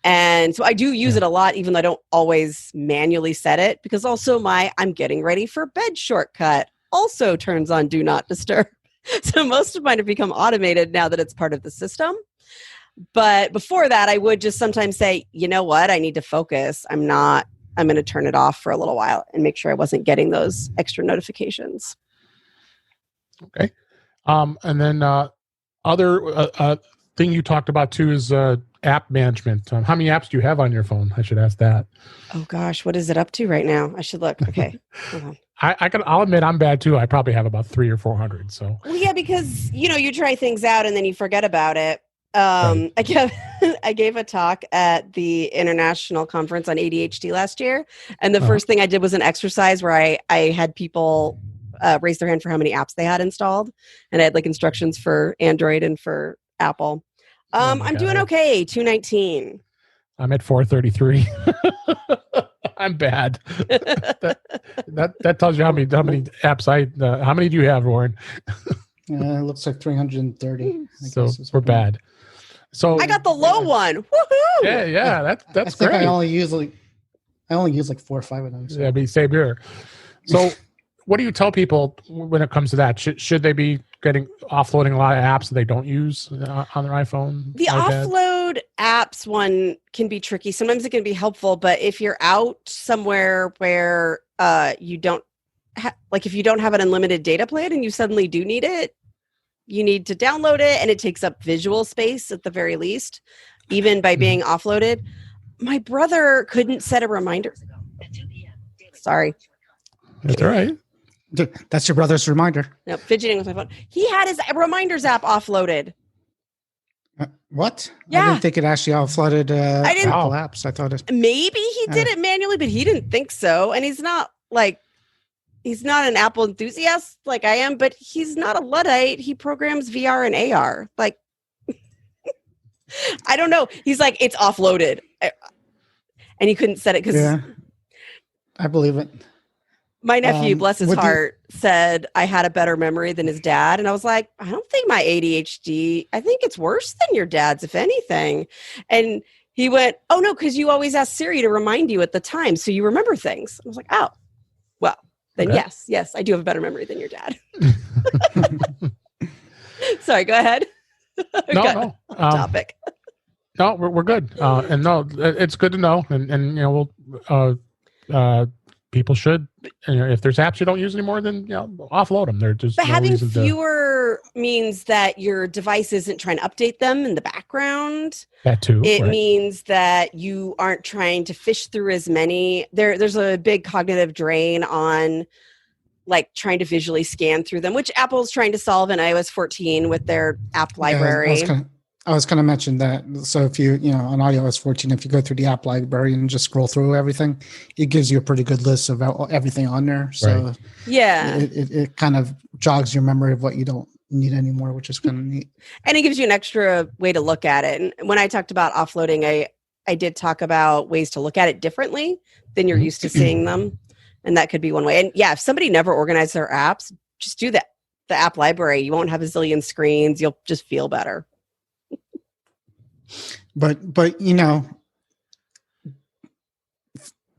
And so I do use it a lot, even though I don't always manually set it, because also my I'm getting ready for bed shortcut also turns on Do Not Disturb. So most of mine have become automated now that it's part of the system. But before that, I would just sometimes say, you know what, I need to focus. I'm going to turn it off for a little while and make sure I wasn't getting those extra notifications. Okay. And then other thing you talked about too is app management. How many apps do you have on your phone? I should ask that. Oh gosh, what is it up to right now? I should look. Okay, hold on. I'll admit I'm bad too. I probably have about 300 or 400. So. Well, yeah, because you try things out and then you forget about it. Right. I gave a talk at the International Conference on ADHD last year, and the first thing I did was an exercise where I had people raise their hand for how many apps they had installed, and I had like instructions for Android and for Apple. I'm doing okay. 219. I'm at 433. I'm bad. that tells you how many apps how many do you have, Warren? It looks like 330. So we're bad. So I got the low one. Woohoo! Yeah. That's great. I only use like 4 or 5 of them. So. Yeah, same here. So, what do you tell people when it comes to that? Should they be offloading a lot of apps that they don't use on their iPhone? The iPad? offload apps one can be tricky. Sometimes it can be helpful, but if you're out somewhere where you don't if you don't have an unlimited data plan and you suddenly do need it, you need to download it, and it takes up visual space at the very least, even by being offloaded. My brother couldn't set a reminder. Sorry. That's all right. That's your brother's reminder. No, fidgeting with my phone. He had his reminders app offloaded. What? Yeah. I didn't think it actually offloaded Apple apps. I thought it. Maybe he did it manually, but he didn't think so. And he's not an Apple enthusiast like I am, but he's not a Luddite. He programs VR and AR. Like, I don't know. He's like, it's offloaded. And he couldn't set it because... Yeah, I believe it. My nephew, bless his heart, said I had a better memory than his dad. And I was like, I don't think my ADHD, I think it's worse than your dad's, if anything. And he went, oh, no, because you always ask Siri to remind you at the time. So you remember things. I was like, oh, well, then okay. Yes, I do have a better memory than your dad. Sorry, go ahead. No. Topic. No, we're good. And no, it's good to know. And we'll, people should, if there's apps you don't use anymore, then offload them. They're just. But having fewer means that your device isn't trying to update them in the background. That too. It means that you aren't trying to fish through as many. There's a big cognitive drain on like trying to visually scan through them, which Apple's trying to solve in iOS 14 with their app library. I was going to mention that. So if you on iOS 14, if you go through the app library and just scroll through everything, it gives you a pretty good list of everything on there. So yeah, it kind of jogs your memory of what you don't need anymore, which is kind of neat. And it gives you an extra way to look at it. And when I talked about offloading, I did talk about ways to look at it differently than you're used to seeing them. And that could be one way. And yeah, if somebody never organized their apps, just do that. The app library, you won't have a zillion screens. You'll just feel better. But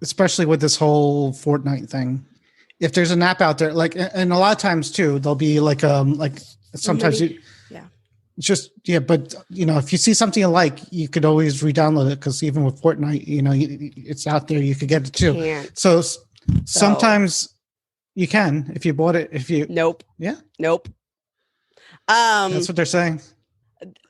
especially with this whole Fortnite thing, if there's an app out there, like, and a lot of times too, there'll be like sometimes but if you see something you like, you could always re-download it, because even with Fortnite, it's out there, you could get it too. So sometimes you can, if you bought it, Nope. Yeah. Nope. That's what they're saying.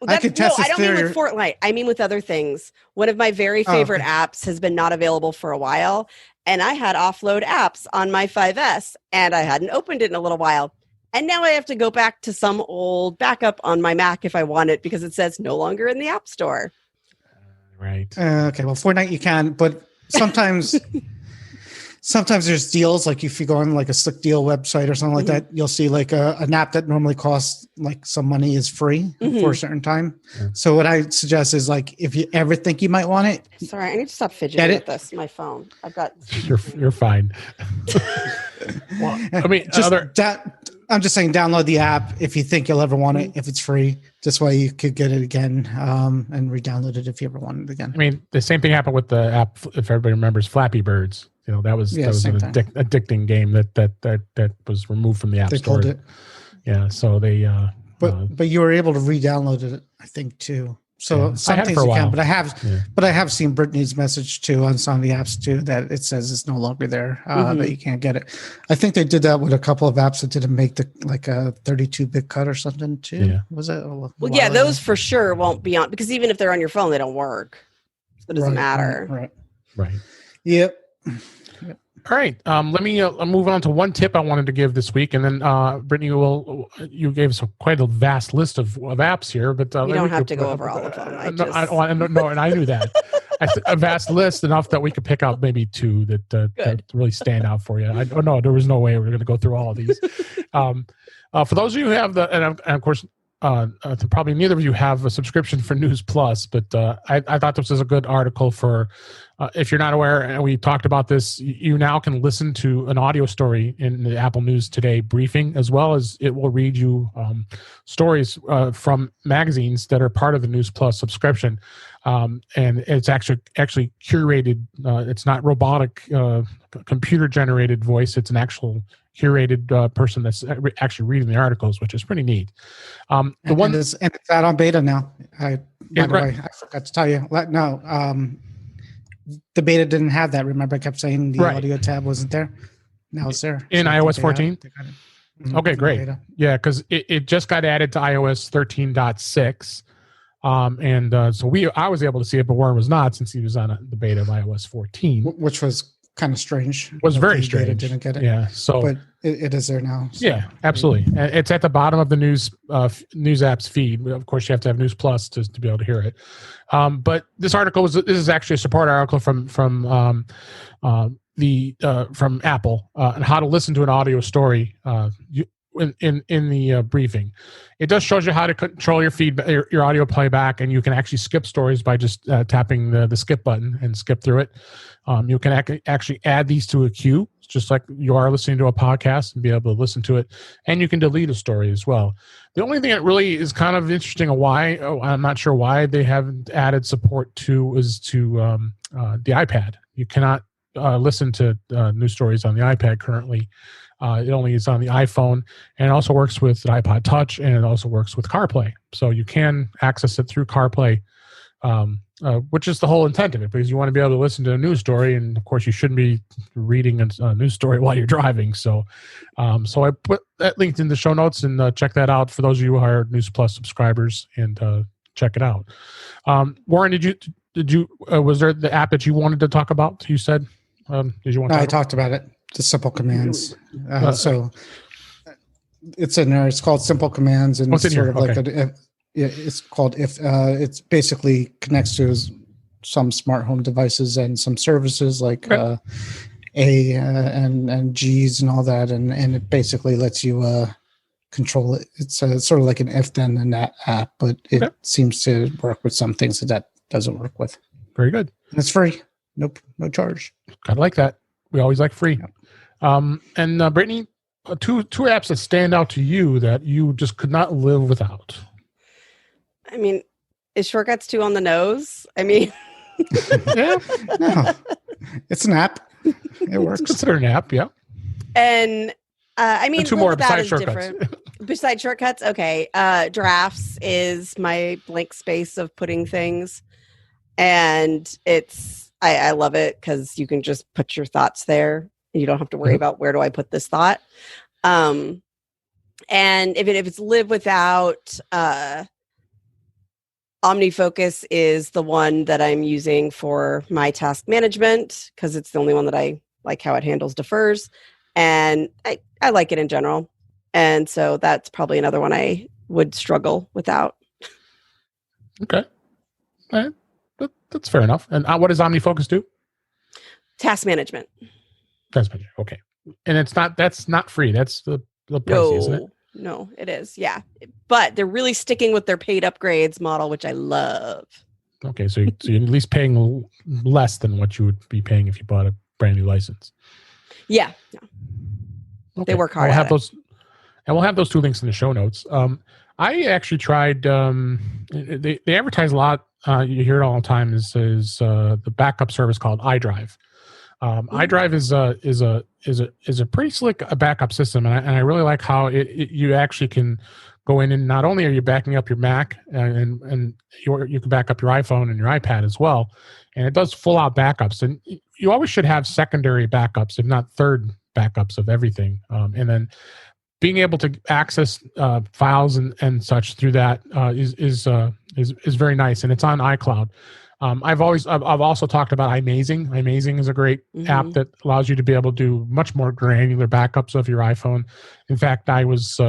I don't mean with Fortnite. I mean with other things. One of my very favorite apps has been not available for a while, and I had offload apps on my 5S, and I hadn't opened it in a little while. And now I have to go back to some old backup on my Mac if I want it, because it says no longer in the App Store. Right. Okay. Well, Fortnite you can, but sometimes... Sometimes there's deals, like if you go on like a slick deal website or something like that, you'll see like an app that normally costs like some money is free for a certain time. Yeah. So what I suggest is, like, if you ever think you might want it. Sorry, I need to stop fidgeting with this. My phone. I've got. You're fine. Well, I mean, I'm just saying, download the app if you think you'll ever want it. If it's free, this way you could get it again and re-download it if you ever want it again. I mean, the same thing happened with the app. If everybody remembers, Flappy Birds. That was an addicting game that was removed from the App Store. It. Yeah, so they. But you were able to re-download it, I think, too. So some things you can, but I have seen Brittany's message too on some of the apps too that it says it's no longer there, that you can't get it. I think they did that with a couple of apps that didn't make a 32-bit cut or something too. Yeah. Was it? Well, yeah, those for sure won't be on, because even if they're on your phone, they don't work. So it doesn't matter. Right. Yep. All right. Let me move on to one tip I wanted to give this week, and then Brittany, you gave us quite a vast list of apps here, but you don't have to go over all of them. And I knew that. A vast list enough that we could pick out maybe two that really stand out for you. No, there was no way we were going to go through all of these. For those of you who have and of course, probably neither of you have a subscription for News Plus, but I thought this was a good article for, if you're not aware, and we talked about this, you now can listen to an audio story in the Apple News Today briefing, as well as it will read you stories from magazines that are part of the News Plus subscription. And it's actually curated. It's not robotic, computer-generated voice. It's an actual curated person that's actually reading the articles, which is pretty neat. It's out on beta now. I forgot to tell you. The beta didn't have that. Remember, I kept saying the audio tab wasn't there. Now it's there in iOS 14. Okay, great. Yeah, because it just got added to iOS 13.6. So I was able to see it, but Warren was not, since he was on the beta of iOS 14, which was kind of strange. Was very strange. Didn't get it. Yeah. So, but it is there now. So. Yeah, absolutely. And it's at the bottom of the news apps feed. Of course, you have to have News Plus to be able to hear it. But this article this is actually a support article from Apple on how to listen to an audio story. In the briefing, it does shows you how to control your feedback, your audio playback, and you can actually skip stories by just tapping the skip button and skip through it. You can actually add these to a queue, just like you are listening to a podcast, and be able to listen to it. And you can delete a story as well. The only thing that really is kind of interesting, I'm not sure why they haven't added support to the iPad. You cannot listen to news stories on the iPad currently. It only is on the iPhone, and it also works with the iPod Touch, and it also works with CarPlay. So you can access it through CarPlay, which is the whole intent of it, because you want to be able to listen to a news story, and of course you shouldn't be reading a news story while you're driving. So I put that linked in the show notes, and check that out for those of you who are News Plus subscribers, and check it out. Warren, did you was there the app that you wanted to talk about? You said, did you want? I talked about it. The simple commands. So it's in there. It's called Simple Commands, and it's sort of like it's called If. It's basically connects to some smart home devices and some services like A and G's and all that, and it basically lets you control it. It's sort of like an if then in that app, but it seems to work with some things that doesn't work with. Very good. And it's free. No charge. I like that. We always like free. Yeah. And Brittany, two apps that stand out to you that you just could not live without. I mean, is Shortcuts 2 on the nose? I mean, yeah, no, it's an app. It works. Consider an app, yeah. And I mean, and two more besides Shortcuts. Besides Shortcuts, okay. Drafts is my blank space of putting things, and I love it because you can just put your thoughts there. You don't have to worry about where do I put this thought. And if it's live without, OmniFocus is the one that I'm using for my task management, because it's the only one that I like how it handles defers. And I like it in general. And so that's probably another one I would struggle without. Okay. All right. That's fair enough. And what does OmniFocus do? Task management. Okay. And that's not free. That's the price, isn't it? No, it is. Yeah. But they're really sticking with their paid upgrades model, which I love. Okay. So you're at least paying less than what you would be paying if you bought a brand new license. Yeah. Okay. They work hard. We'll have those two links in the show notes. I actually tried, they advertise a lot. You hear it all the time is the backup service called iDrive. iDrive is a pretty slick backup system, and I really like how you actually can go in and not only are you backing up your Mac and you can back up your iPhone and your iPad as well. And it does full out backups. And you always should have secondary backups, if not third backups of everything. And then being able to access files and such through that is very nice. And it's on iCloud. I've also talked about iMazing. iMazing is a great app that allows you to be able to do much more granular backups of your iPhone. In fact, I was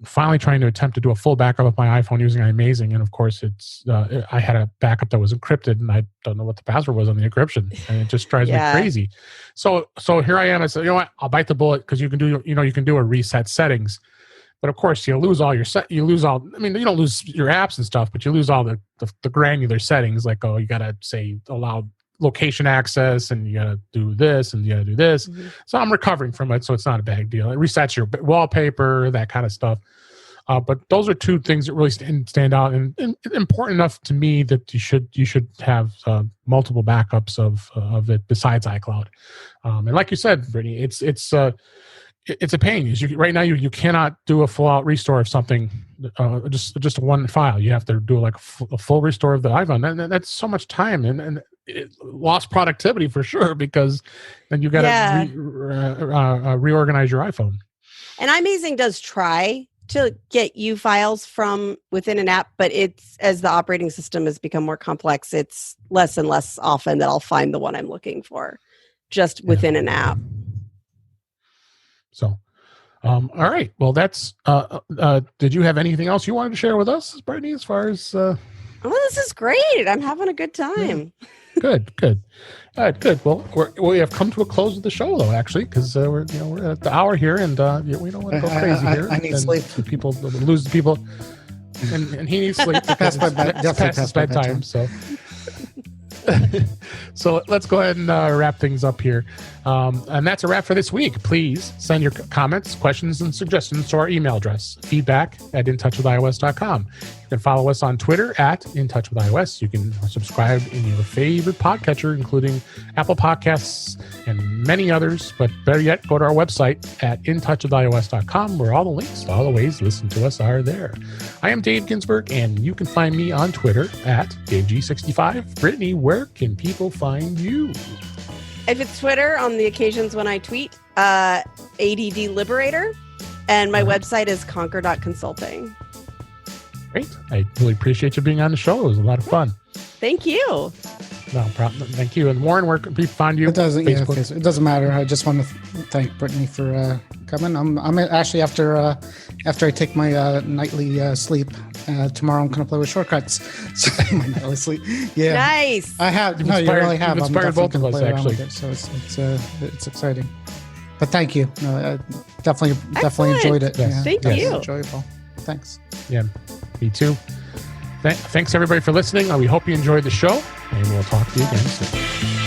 finally trying to attempt to do a full backup of my iPhone using iMazing, and of course, I had a backup that was encrypted, and I don't know what the password was on the encryption, and it just drives me crazy. So here I am. I said, you know what? I'll bite the bullet because you can do a reset settings. But of course, you lose all your you don't lose your apps and stuff, but you lose all the granular settings, like, you got to say allow location access, and you got to do this, and you got to do this. So I'm recovering from it, so it's not a big deal. It resets your wallpaper, that kind of stuff. But those are two things that really stand out and important enough to me that you should have multiple backups of it besides iCloud. And like you said, Brittany, it's a pain. Right now, you cannot do a full out restore of something, just one file. You have to do like a full restore of the iPhone, and that's so much time and it lost productivity for sure, because then you got to reorganize your iPhone. And iMazing does try to get you files from within an app, but it's, as the operating system has become more complex, it's less and less often that I'll find the one I'm looking for just within an app. So, all right. Well, that's, did you have anything else you wanted to share with us, Brittany, as far as, Oh, this is great. I'm having a good time. Good. All right, good. Well, we have come to a close of the show, though, actually, because we're at the hour here, and we don't want to go crazy here. I need sleep. People lose the people, and he needs sleep. Past bedtime. So. So let's go ahead and wrap things up here. And that's a wrap for this week. Please send your comments, questions, and suggestions to our email address, feedback@intouchwithios.com. You can follow us on Twitter @intouchwithios. You can subscribe in your favorite podcatcher, including Apple Podcasts and many others. But better yet, go to our website @intouchwithios.com, where all the links to all the ways to listen to us are there. I am Dave Ginsburg, and you can find me on Twitter @DaveG65. Brittany, where can people find you? If it's Twitter, on the occasions when I tweet, ADD Liberator, and my website is conquer.consulting. Great. I really appreciate you being on the show. It was a lot of fun. Thank you. No problem. Thank you. And Warren, where can people find you? It doesn't matter. I just want to thank Brittany for coming. I'm actually after I take my nightly sleep tomorrow. I'm going to play with shortcuts. So my nightly sleep. Yeah. Nice. I have. No, you really have. You've inspired both of us, actually. So it's exciting. But thank you. I definitely enjoyed it. Yes. Thank you. Enjoyable. Thanks. Yeah, me too. Thanks everybody for listening. We hope you enjoyed the show, and we'll talk to you again soon.